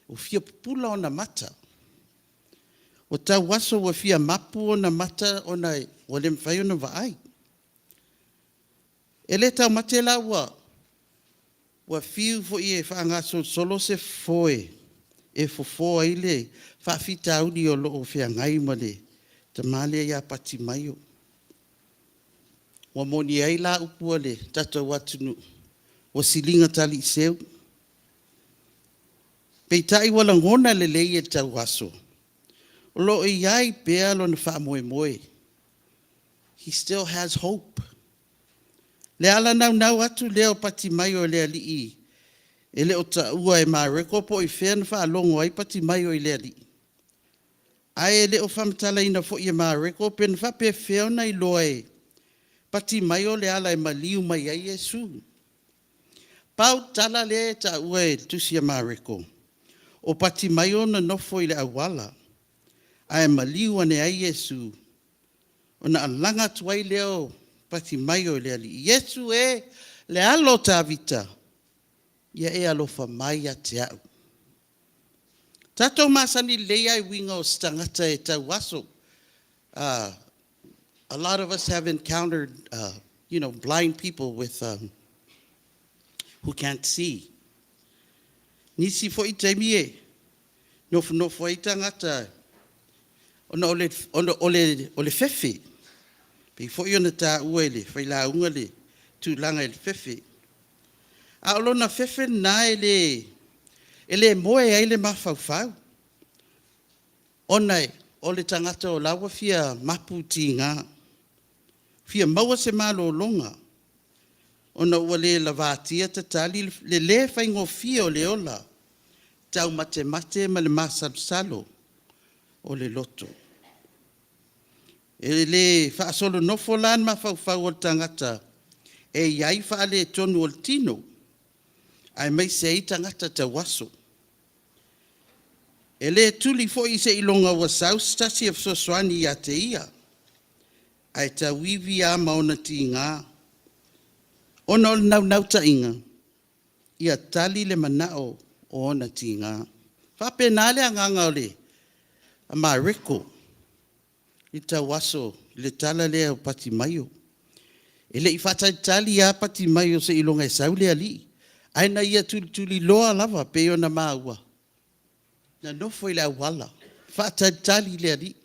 O fia pupula o na mata. O tau waso wa fia mapu o na mata o na o le mwhai o na vaai. E le tau mate la wa fiu fo I e whaangaso solo se foe. E fofoa I le whaafita audi o loo fia ngai ma le. Ta male ia pati maio. Wa moni ai la upua le tatou watunu. O silinga tali seu. Peitai wala ngona le lei e tau aso. O lo e iai pea lo na wha moe. He still has hope. Le ala nau atu leo pati mai o lea lii. E le o ta ua e maa reko po I whea na wha longo ai pati mai o I lea lii. Ai e le o whamatala ina fo I maa reko pe na wha pe whea na I loa e. Pati mai o le ala e maliu mai ai Yesu. Pau tala le ta ua e tusia maa reko. O pati mai o na nofo I le awala. Ai maliu ane ai Yesu. O na alanga tuai leo pati mai o lea li. Yesu e le alo ta vita. Ia e alofa mai a te au. Tatou masani lea I winga o stangata e tau waso. A lot of us have encountered, blind people with who can't see. Nisi fo I taimi e. Nofo I tangata. Ona ole fefe. Pe fo I ona ta uele. Fai la unga le. Tu langa ele fefe. A olona fefe na ele moe ai le mafau. Ona ole tangata o lawa fia mapu tinga. Fia maua se malo longa. Ona ua le lavatia ta tali le fai ngofia o le ola. Tau mate ma le masalo o le loto. E le whaasolo nofo lan mafau o tangata. E iai wha le tonu o tino. Ai mai se I tangata ta waso. E le tuli fo I se ilonga wa saustasi of soswani ia te ia. Ai ta wivi a maona ti ngā. Ona o nau ta inga. Ia tali le manao o ona ti ngā. Whape nale a nganga o le. A maa reko. I ta waso le tala lea o pati maio. E le I whata tali a pati maio se ilonga e saule ali. Ai na ia tuli loa lava pe ona maua. Na nofo I le awala. Whata tali le ali.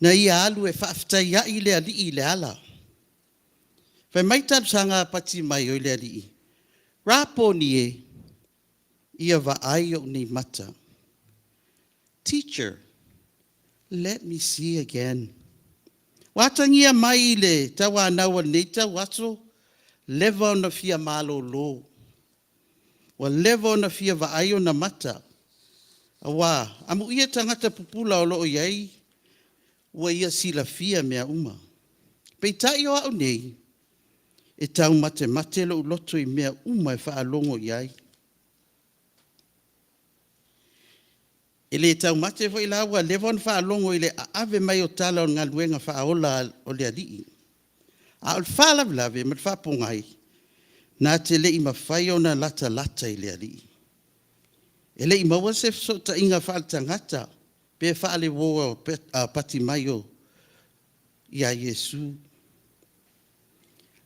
Na ia alu e whaafta ia I le ali I le ala. Whai mai tatu sanga pati mai o le ali. Rapo ni e. ia vaai o nei mata. Teacher, let me see again. Watangia mai le tawa nawa nei tawaso, leva ona fia malo lo. Wa leva ona fia vaai o na mata. Awa, amu ia tangata pupula o loo iai, wa ia sila fia mea uma. Peitai o au nei, e tau mate mate lo uloto i mea uma e whaalongo iai. Ele tau mate fo ila wa levon whaalongo ile ave mai o tala o ngā luenga whaola o le alii. A o whaalavelave mat whapongai, nā te le ima whai o na lata lata i le alii. Ele i maua se so ta inga whaal tangata, pe whaale woa pati mai o ia Yesu.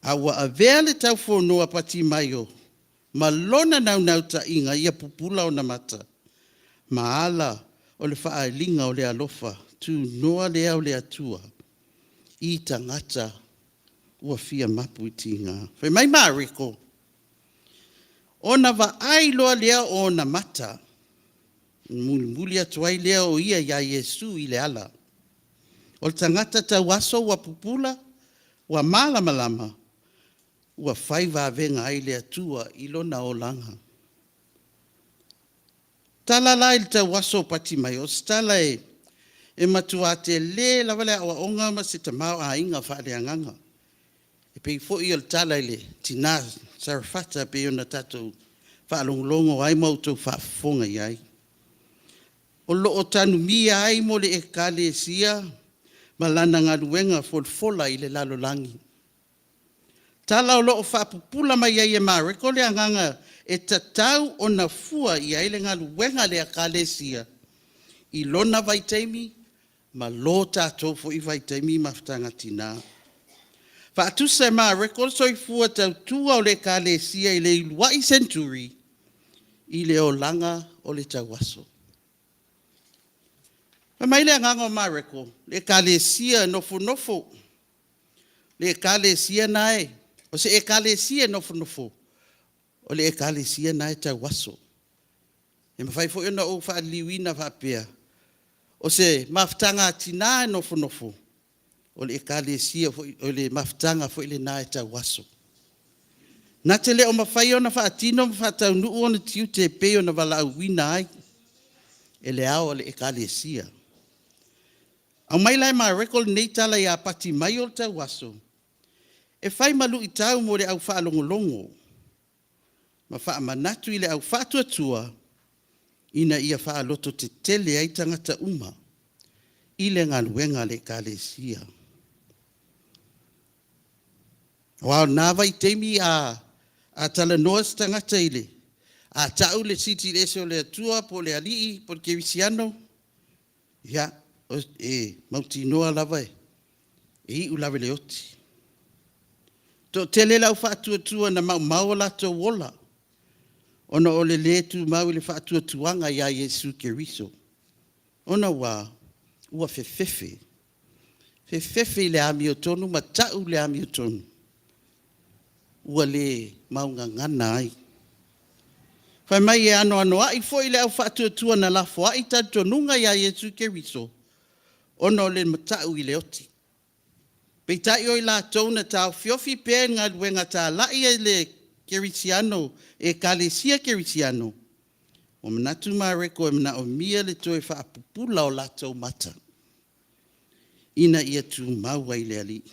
Awa a vele tau whonoa pati mai o, ma lona nau ta inga ia pupula o na mata. Maala o le whaalinga o le alofa, tu noa lea o le atua, i tangata ua fia mapu i tinga. Whai mai mariko, ona wa ai loa lea o na mata, muli atuai lea o ia Yesu i le ala. O le tangata tau aso wa pupula, wa malama, ua whai venga ai le atua i lona o langa. Tala lai te waso pati mai o stala e matua te le lawale awa onga ma se te mau a inga whaare anganga. E pei fo i o tala le tina sarafata pe o na tatou whaalongolongo ai mautou whaafonga iai. O lo o tanu mia ai mo le e kale sia ma lana ngā luenga fola i le lalo langi. Tala o lo o whaapupula mai ai e mareko le anganga e tatau o na fua i aile ngā luenga le akalesia. I lona vaitaimi, ma lo tātou fo i vaitaimi mafutanga tina. Whaatusa e mareko so i fua tau tua o le akalesia i le iluai century, i le o langa o le tawaso. Mai le anganga o mareko, le akalesia nofo. Le akalesia nae. O se ekalesia nofo. O le ekalesia na e tau waso. E mawhai fo ina o wha liwina wha pia. O se maftanga tina e nofo. O le ekalesia o le maftanga fo ile na e tau waso. Na te le o mawhai ona wha atino wha tau nuu ona tiu te peo na wala au wina ai. E le ao o le ekalesia. Au mai lai maa rekol nei tala ia pati mai o tau waso. E whai malu i tau mo le au whaalongolongo. Ma wha manatu i le au whatuatua, ina ia whaaloto te tele ai tangata uma, i le ngā luenga le kalesia. Wao nāwa i teimi a tala noas tangata i le, a tau le siti lese o le atua po le alii, po le kewisiano, ia, mauti noa lava e i ulawe le oti. To tele lau whatuatua na mau lato wola. Ona o le tu mau le whatuatuanga ia Yesu Keriso. Ona ua fefefe. Fefefe le ami o tonu, ma tau le ami o tonu. Ua le maunga ngana ai. Whai mai e ano ai foi le au whatuatua na lafo ai tatonunga ia Yesu Keriso. Ona o le matau i le oti. Peitai o i la tona tau fiofi pe ngā luenga tā lai e le Kerisiano e kalesia Kerisiano. O manatu mareko e mana o mia le toe whaapupula o latou mata. Ina ia tu maua i le ali.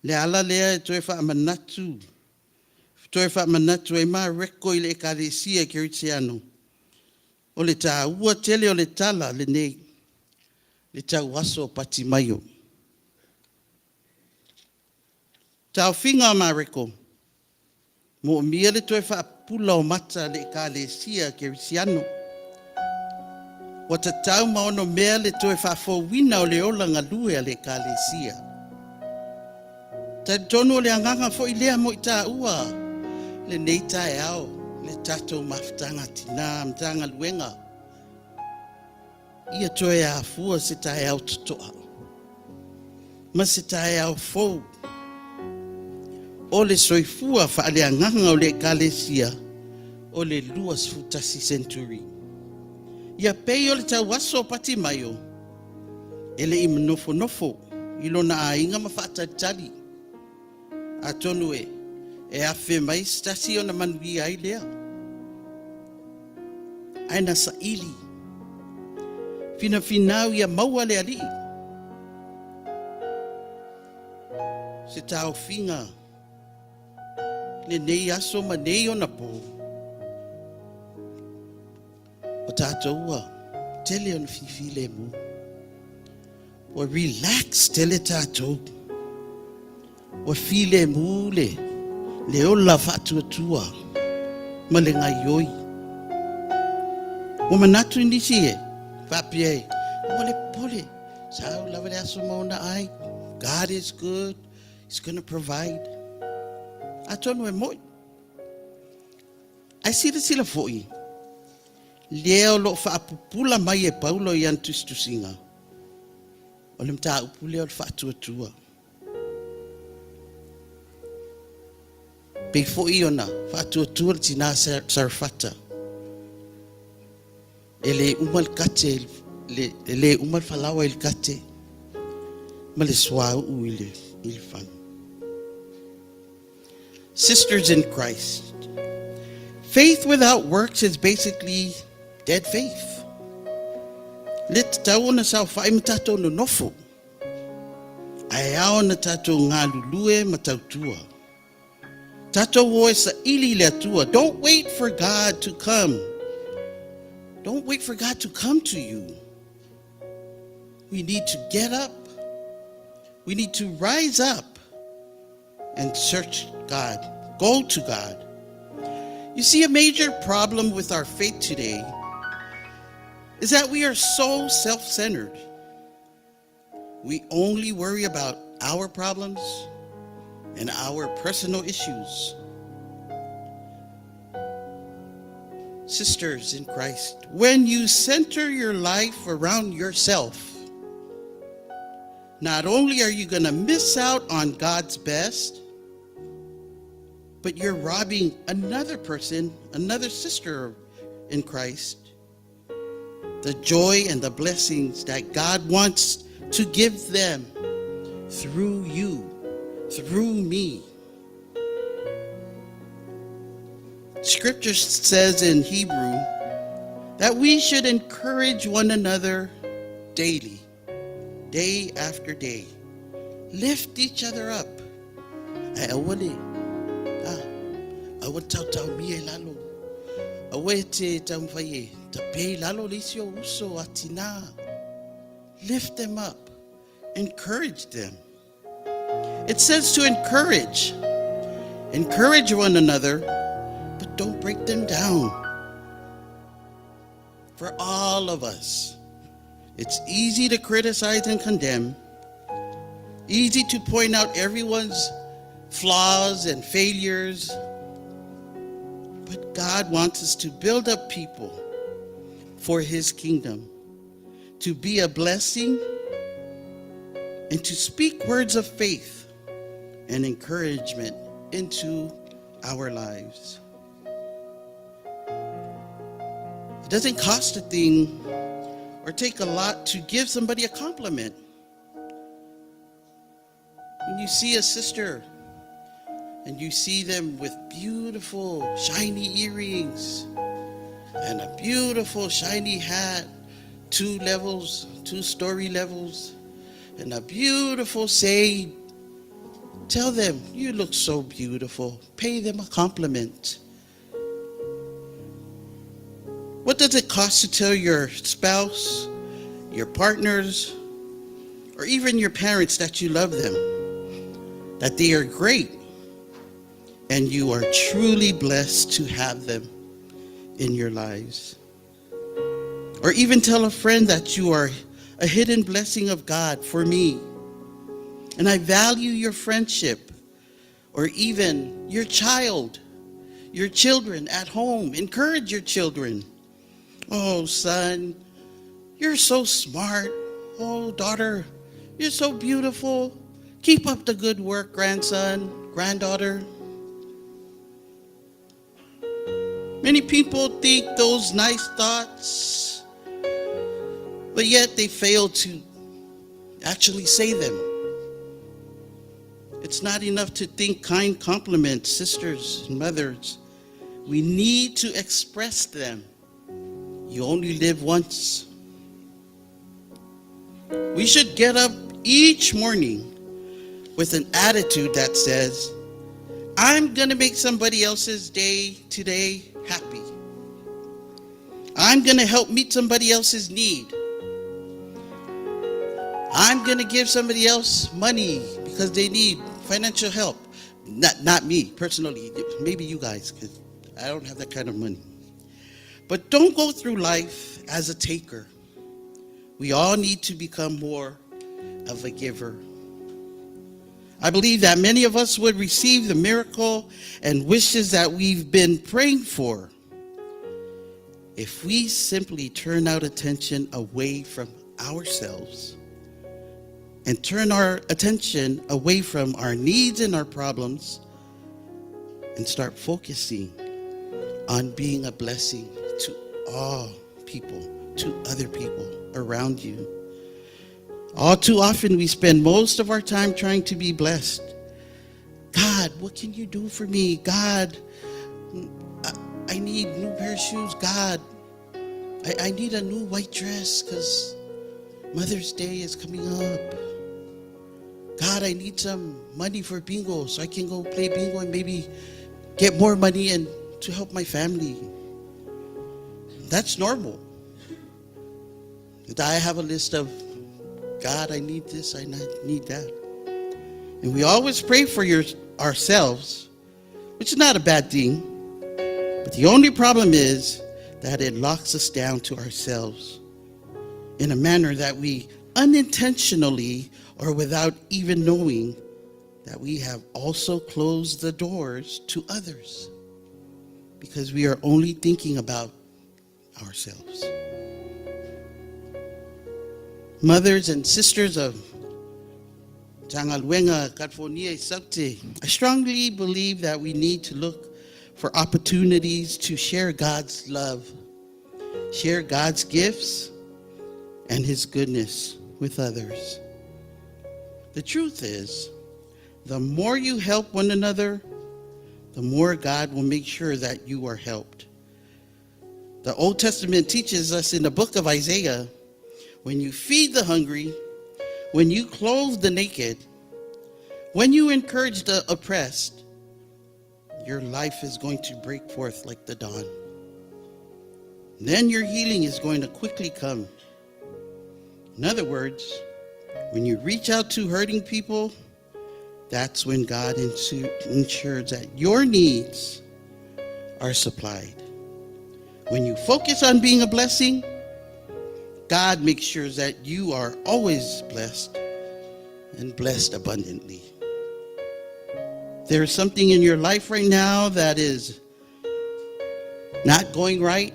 Le ala lea e toe whaamanatu. Toe whaamanatu e mareko i le kalesia Kerisiano. O le tā ua tele o le tala le nei. Le tau waso pati maio. Tau finga mareko. Mo mia le toe whaapula o mata le kalesia Kerisiano. Wata tau maono mea le toe whaafowina o le ola ngalue a le kalesia. Ta tono le anganga fo i lea mo i tā ua. Le nei tae au. Le tatou maftanga tina mtanga luenga. Ia toe a fua se tae au tutoa. Ma se tae au fou. O le soifua whaale anganga o le kalesia. o le luas futasi century. Ia pei o le tau aso pati mai o. Ele i manofo nofo, ilo na ainga mawhaatatali. A tonu e afe mai stasi o na manui ai lea. Aina sa ili. Fina finau ia maua le ali. Se tau finga. Le nei aso ma nei o na po. O tātou ua, tele o na fifile mu. O relax tele tātou. O file mu le ola whātua ma le ngai oi. O manatu nisi whapia o le pole. Sao lawa le aso mauna ai. God is good. He's going to provide. Atonu e moi. Ai sila foi. Leo lo whaapupula mai e paulo i antustusinga. O le mta upule o le whaatuatua. Pei foi ona whaatuatua le tina sarfata. Ele umal kate, ele umal falawa il kate. Ma le swau uile il fang. Sisters in Christ, faith without works is basically dead faith. Let taona sa whai matato no nofo. Ai ao na tato ngā lulue matautua. Tato woe sa ili le atua. Don't wait for God to come. Don't wait for God to come to you. We need to get up. We need to rise up and search God. Go to God. You see, a major problem with our faith today is that we are so self-centered. We only worry about our problems and our personal issues. Sisters in Christ, when you center your life around yourself, not only are you going to miss out on God's best, but you're robbing another person, another sister in Christ, the joy and the blessings that God wants to give them through you, through me. Scripture says in Hebrew that we should encourage one another daily, day after day. Lift each other up. Awa tau mie lalo. Awe te tamfaye. Tape lalo lisio uso atina. Lift them up. Encourage them. It says to encourage. Encourage one another, but don't break them down. For all of us, it's easy to criticize and condemn. Easy to point out everyone's flaws and failures. But God wants us to build up people for His kingdom, to be a blessing, and to speak words of faith and encouragement into our lives. It doesn't cost a thing or take a lot to give somebody a compliment. When you see a sister and you see them with beautiful shiny earrings and a beautiful shiny hat, 2 story levels, and a beautiful shade, tell them, you look so beautiful. Pay them a compliment. What does it cost to tell your spouse, your partners, or even your parents that you love them, that they are great and you are truly blessed to have them in your lives? Or even tell a friend that you are a hidden blessing of God for me, and I value your friendship. Or even your children at home. Encourage your children. Oh, son, you're so smart. Oh, daughter, you're so beautiful. Keep up the good work, grandson, granddaughter. Many people think those nice thoughts, but yet they fail to actually say them. It's not enough to think kind compliments, sisters and mothers. We need to express them. You only live once. We should get up each morning with an attitude that says, I'm going to make somebody else's day today happy. I'm going to help meet somebody else's need. I'm going to give somebody else money because they need financial help. Not me, personally. Maybe you guys, because I don't have that kind of money. But don't go through life as a taker. We all need to become more of a giver. I believe that many of us would receive the miracle and wishes that we've been praying for if we simply turn our attention away from ourselves and turn our attention away from our needs and our problems and start focusing on being a blessing to all people, to other people around you. All too often we spend most of our time trying to be blessed. God, what can you do for me? God, I need new pair of shoes. God, I need a new white dress because Mother's Day is coming up. God, I need some money for bingo so I can go play bingo and maybe get more money and to help my family. That's normal. And I have a list of, God, I need this, I need that. And we always pray for ourselves, which is not a bad thing. But the only problem is that it locks us down to ourselves in a manner that we unintentionally or without even knowing that we have also closed the doors to others because we are only thinking about ourselves. Mothers and sisters of Jangalwenga, California, Saute, I strongly believe that we need to look for opportunities to share God's love, share God's gifts and His goodness with others. The truth is, the more you help one another, the more God will make sure that you are helped. The Old Testament teaches us in the book of Isaiah, when you feed the hungry, when you clothe the naked, when you encourage the oppressed, your life is going to break forth like the dawn. Then your healing is going to quickly come. In other words, when you reach out to hurting people, that's when God ensures that your needs are supplied. When you focus on being a blessing, God makes sure that you are always blessed and blessed abundantly. There is something in your life right now that is not going right,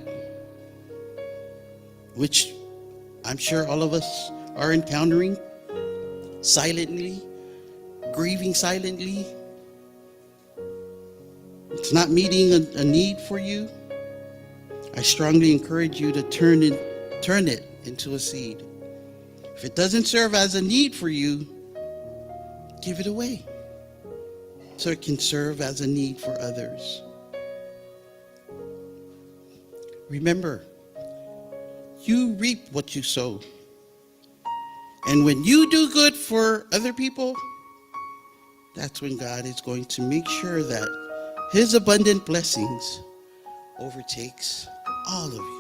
which I'm sure all of us are encountering silently, grieving silently. It's not meeting a need for you. I strongly encourage you to turn it into a seed. If it doesn't serve as a need for you, give it away so it can serve as a need for others. Remember, you reap what you sow. And when you do good for other people, that's when God is going to make sure that His abundant blessings overtakes all of you.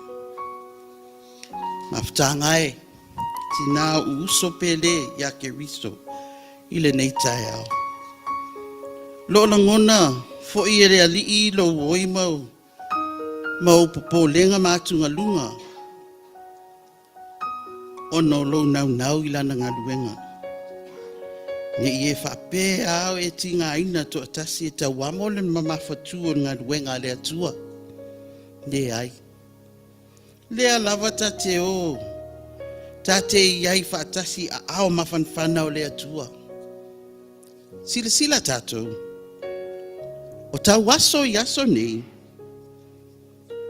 Maftangai, tina usopele ya Keristo, ile nei taiao. Lo langona, fo i ere ali lo oi mau popo lenga matunga lunga. Ono lo nau ilana ngaluenga. Ni e whape au e tinga ina to atasi e ta wamolen mamafatu o ngaluenga le atua. Ne ai. Lea lava tate o. Tate iai whaatasi a ao mafanfana o le atua. Sila tatou. O tau waso yaso nei.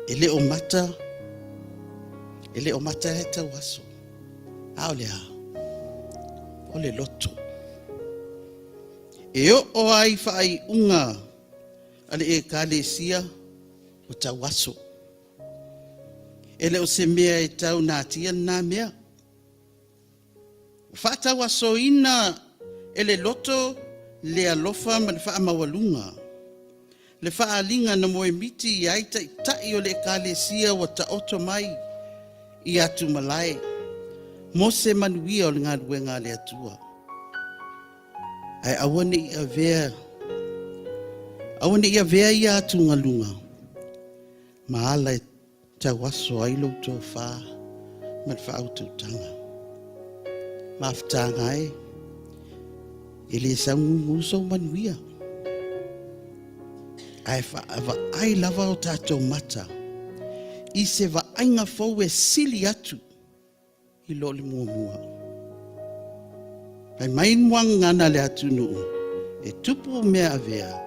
ele o mata he tau aso. A o le loto. E o ai whaai unga ale e kalesia o tau aso. Ele o se mea e tau nā tia nā mea. Whātau aso ina ele loto le alofa ma le wha mawalunga. Le wha alinga na moe miti i aita i tai o le kalesia wa ta oto mai i atu malai. Mose manuia o le ngā ruenga le atua. Ai awane i a vea. Awane i a vea i atu ngalunga. Maala e tau aso ailo tō wha ma le wha autu tanga. Maftanga e. Ele saungu uso manuia. Ai lava o tātou mata. I se va ainga fau e sili atu. I lo le mua. Ai main wang ngana le atu nuu. E tupu mea avea.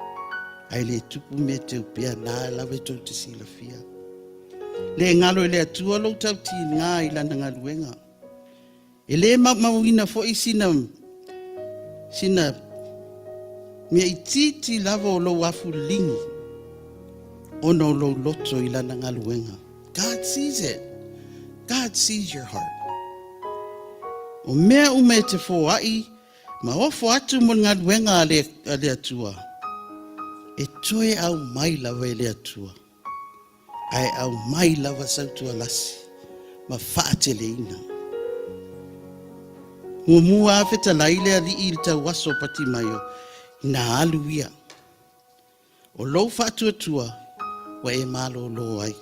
Ai le tupu mea te upea nā lawe tau te sila fia. Le ngalo le atua lo tau ti ngā i lana ngā luenga. E le mauina fo i sina mea i titi lava o lo wafu lingi. Ono lo loto i lana ngā luenga. God sees it. God sees your heart. O mea ume te fo ai, ma ofo atu mo ngā luenga a le atua. E toe au mai lava e le atua. Ai au mai lava sautua lasi. Ma whaate le ina. Mua awheta laile ali i tau waso pati maio. Ina alu ia. O lou whaatua tua, wa e malo lo ai.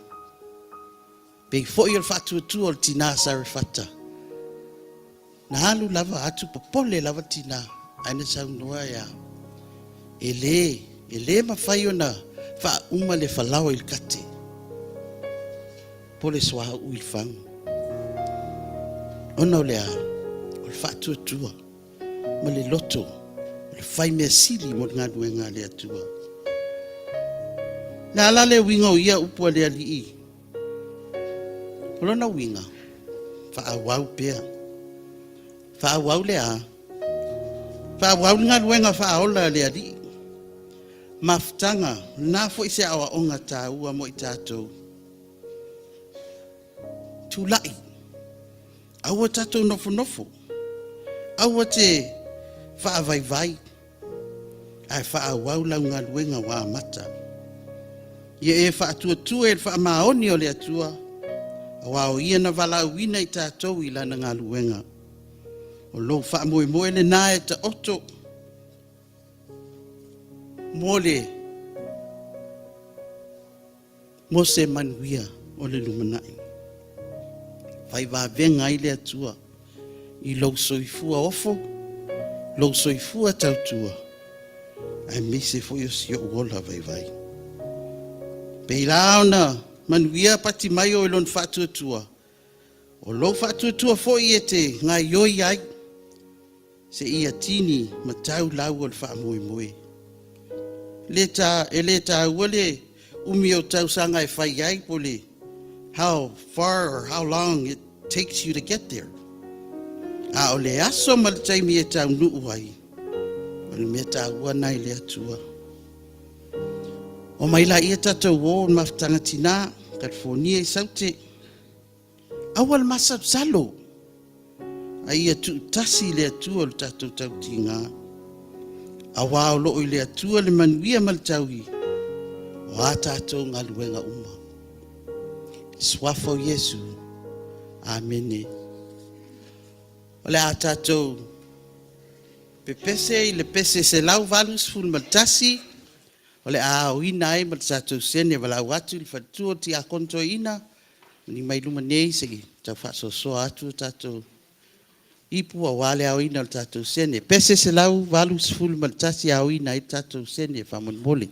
Pei fo i o whaatua tua o tina sare whata. Na alu lava atu popole lava tina. Aina sau noa ia. E le mawhai o na wha uma le whalao il kate. Pole swaha ui whangu. Ona o lea, o le whaatua tua, ma le loto, o le whai mea sili mo ngā duenga le atua. Na ala le winga o ia upua le ali i. Olona winga, whaawau pea. Whaawau lea. Whaawau ngā duenga whaaola le ali i. Maftanga, nā fo i se awa onga tā ua mo i tātou. Tūlai. Aua tātou nofo. Aua te whaavaivai. Ai whaawau lau ngā luenga wā mata. Ia e whaatua e whaamaoni o le atua. Awa o ia na wala uina i tātou i lana ngā luenga. O lo whaamoe le nā e ta oto. Mose manuia o le lumanai. Whai wā venga i le atua. I lau soifua ofo. Lau soifua tautua. Ai mese fo yo si o wola vai. Pei laona manuia pati mai o ilon whatuatua. O lau whatuatua fo i e te ngā ioi ai. Se ia tini ma tau lau o le whaamoe. Le ta wale umi o tau sanga e whai ai pole. How far or how long it takes you to get there. A o le aso ma le taimi e tau nuu ai. O le mea tau nai le atua. O mai la ia tatou o mafutanga tina, California i saute. Awal masa salo. A ia tu tasi le atua le tatou tau tinga. Awa o loo i le atua le manuia ma le tauhi. O a tatou ngā luenga uma. Swafo Yesu. Amene. O le a tatou pepese i le pese se lau valus ful maltasi. O le a o ina e ma le tatou sene walau atu i whatua ti a konto ina. Ni mai luma nei se tau whasosoa atu tatou ipu a wale a o ina le tatou sene. Pese se lau valus ful maltasi a o ina i tatou sene whamon mole.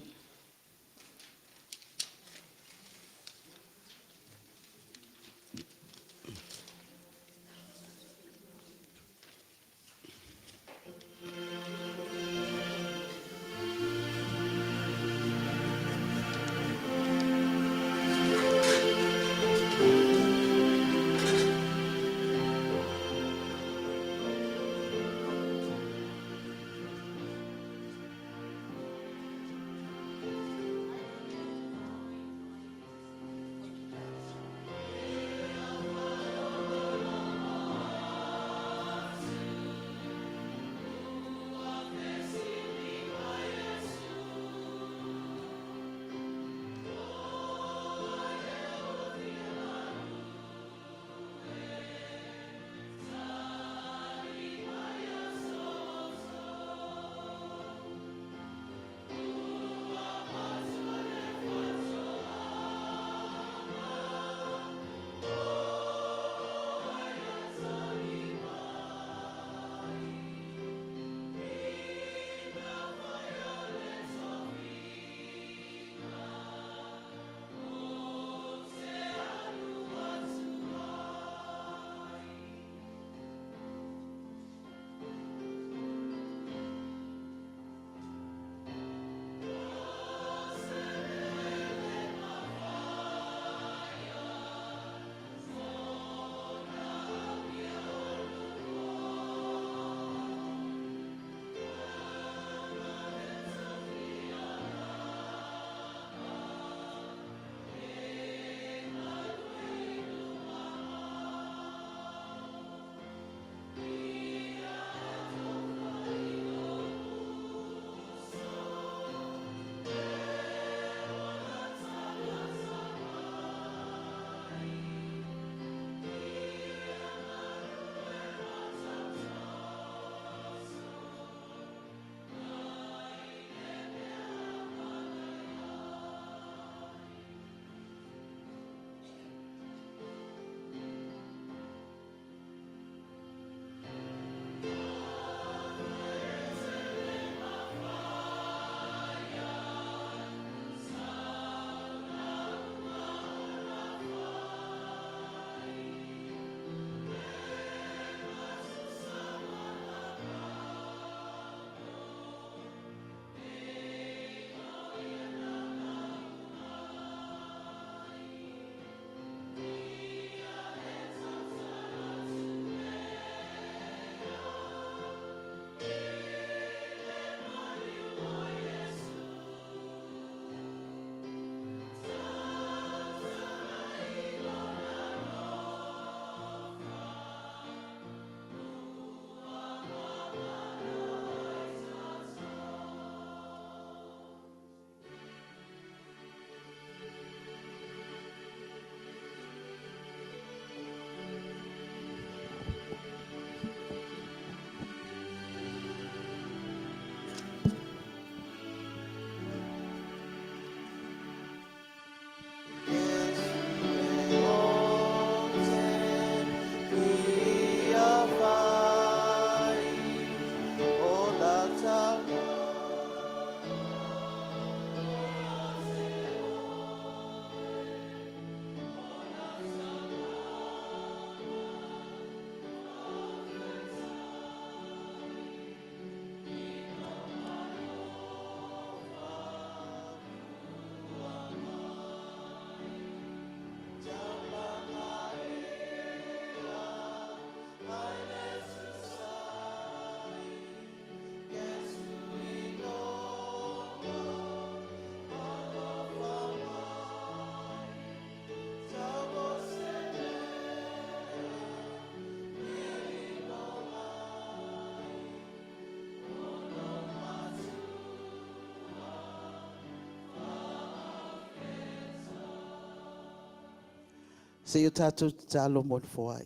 Se o tātou te talo mo foai.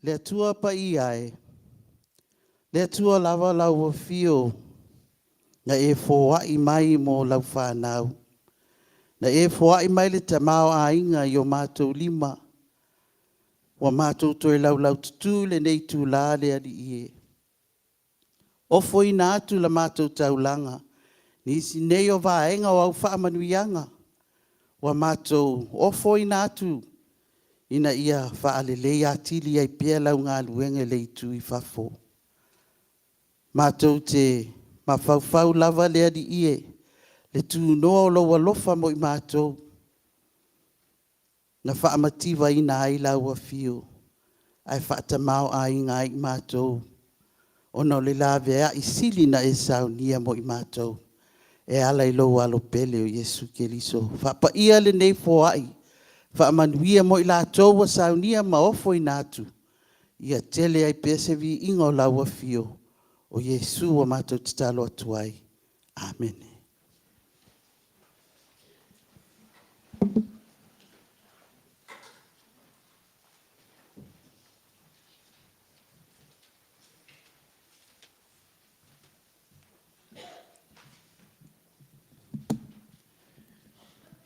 Le atua pa I ai. Le atua lava lau o fio. Na e foai mai mo lau whanau. Na e foai mai le tamao a inga I o mātou lima. Wa mātou toi lau tutu le nei tū la le adi ie. O foi na atu la mātou taulanga. Nisi nei o vaenga o au whaamanuianga. Wa mātou o foi na atu. Ina ia whaalelei atili ai pia lau ngā luenga le itu I whafo. Mātou te mawhauwhau lava le adi ie. Le tū noa o loa lofa mo I mātou. Na whaamativa ina ai lau a fio. Ai whaatamau a inga ai mātou. Ono le lawe a I sili na e saunia mo I mātou. E ala I lo alo pele o Yesu Keliso. Whapa ia le nei foai. Whaamanuia mo I lātou wa saunia ma ofo I nātu. Ia tele ai pese vi ingo lau a fio. O Yesu wa mātou titalo atuai. Amen.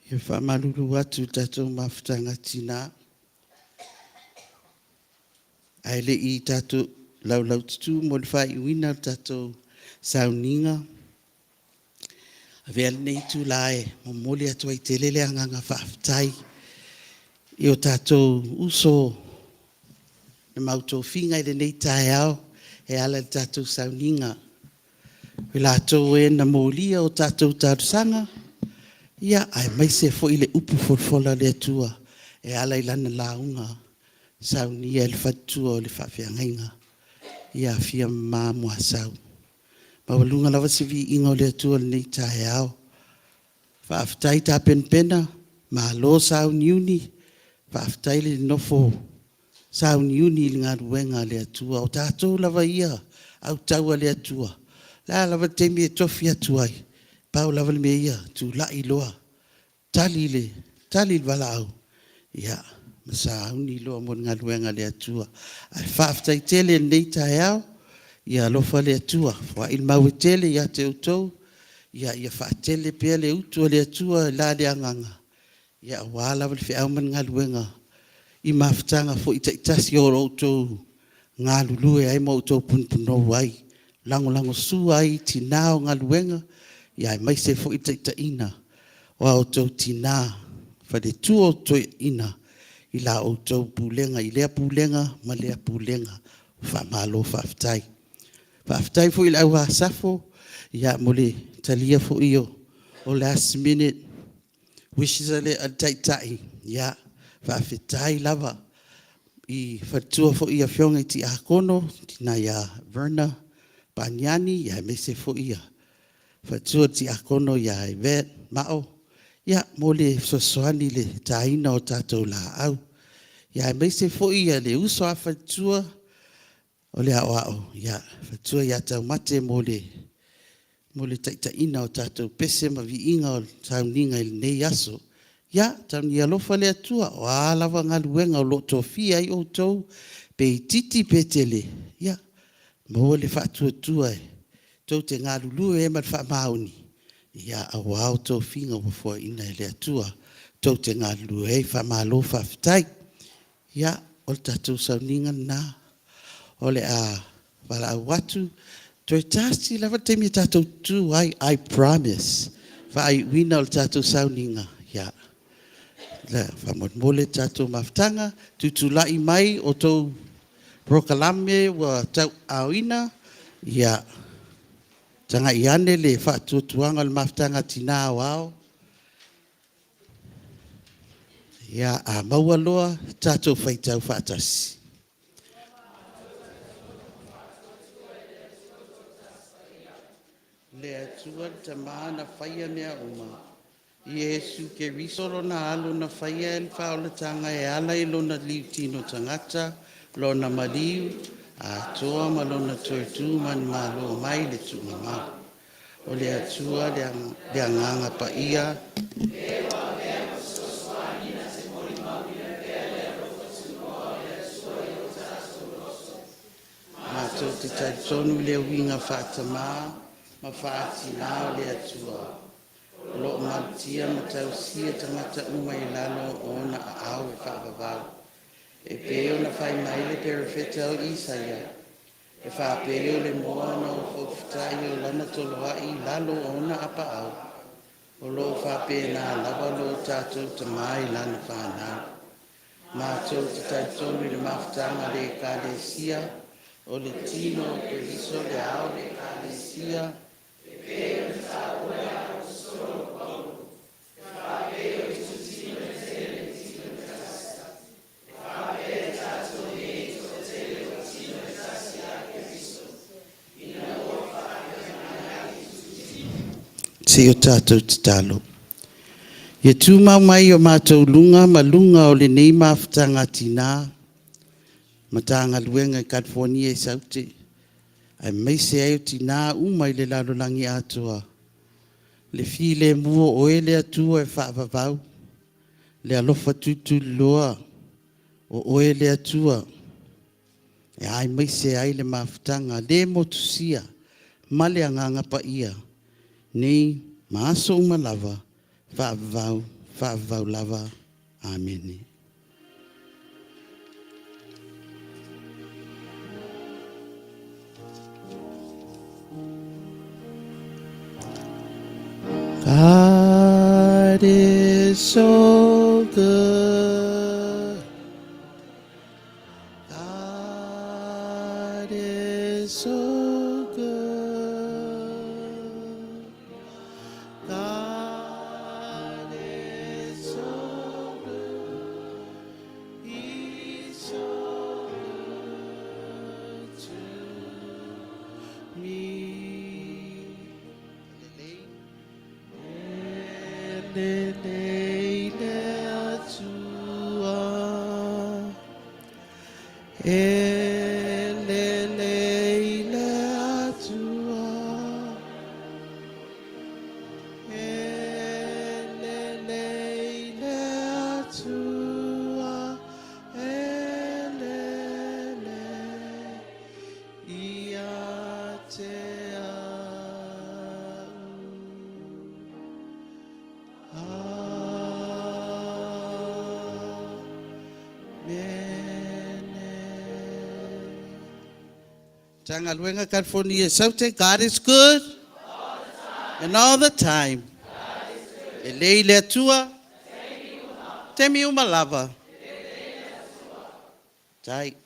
Ia whamalulu atu tatou mawhitanga tina. Ai le I tatou lau tutu mo le whai uina tatou sauninga. Avea le nei tu lae, mo mole atu ai telele anganga whaafitai. I o tatou uso na mautou whinga I le nei tae au, e ala le tatou sauninga. I lātou e na mōlia o tatou tātusanga. Ia, ai mai se fo I le upu folfola le atua, e ala I lana launga, saunia e le fatua o le whawhiangainga. Ia, fia māmu a sau. Mawalunga lawa se vi ingo le atua le nei tae au. Whaafitai tā penpena, ma lo sau niuni, whaafitai le nofo, sau niuni le ngā ruenga le atua, o tātou lawa ia, au taua le atua. La lawa temi e tofi atuai. Pau lava le mea ia, tu lai loa. Tali le wala au. Ia, masa au ni loa mo ngā luenga le atua. Ai whaafitai tele nei tae au, ia lofa le atua. Wa il mau tele ia te utou, ia whaatele pia le utua le atua la le anganga. Ia wala le whiau man ngā luenga. I mawhitanga fo I taitasi o utou ngā lulue ai mo utou punpuno wai. Lango su ai tinao ngā luenga. Ia mai se fo ita ina o au tau tina fa de tu o to ina I la o tau pulenga I lea pulenga ma lea pulenga fa malo fa aftai fo I la ua safo ia mole talia fo io o last minute wishes ale al tai ia fa aftai lava I fa tu fo ia fionga ti akono tina ia Verna Panyani ia me se fo ia Fatua ti akono ia evet mao. Ia mole sosoani le taina o tatou la au. Ia mai se foi ia le uso a fatua o le ao. Ia fatua ia tau mate mole taina o tatou pese ma vi inga o tauninga I nei aso. Ia tau ni alofa le atua o alawa ngaluenga o loto fia I o tou pe titi petele. Ia mole fatua tua tau te ngā lulu e ma wha mauni. Ia awao tau whinga wafua ina e le atua. Tau te ngā lulu e wha malo wha whitai. Ia o le tatou sauninga nā. O le a wala au watu. Toi tāsi lawa te mi tatou tu ai I promise. Wha ai wina o le tatou sauninga. Ia. Le wha mole tatou mawhtanga. Tutulai mai o tau prokalame wa tau awina. Ia. Tanga iane le whaatuatuanga le mawhtanga tina wao. Ia a maua loa tātou whaitau whaatasi. Le atua te maana whaia mea uma. Iesu ke risoro na alo na whaia el whaolatanga e ala I lona liu tino tangata, lona maliu, a toa malona tuertu man malo mai le tungama. O le atua le anganga pa ia. te taitonu le winga whaatama, ma whaatina o le atua. Lo malutia ma tausia tangata uma I lalo o na au e whaavavau. E peo na whai maile perifeta o Isaia. E whaapeo le moana o whawhitai o lana toloa I lalo o na apa au. O lo whaapea na lava lo tātou tamai lana whanau. Mātou te taitonu le mawhtanga le kālesia, o le tino o te liso le ao le kālesia. E peo na tāua o soro paulu. E whaapeo I tutino e tele tino e tasa. E whaapea tātou e to tele o tino e tasi a ke riso. Ina o whaapea mai I tutino. Si o tātou te talo. Ia tūmau mai o mātou lunga, ma lunga o le nei mawhtanga tina. Ma tānga luenga I California I saute. Ai meise ai o tina umai le lalolangi atua. Le fi le mua o e le atua e whaavavau. Le alofa tutu loa o oe le atua. E ai meise ai le mawhtanga le motusia. Male anganga pa ia. Nei maaso umalava. Whaavau lava. Amen. God is so good. God is so good. God is so good. He's so good to me. Tanga luenga California saute, God is good. And all the time. E lei le atua. Temi uma lava. Tai.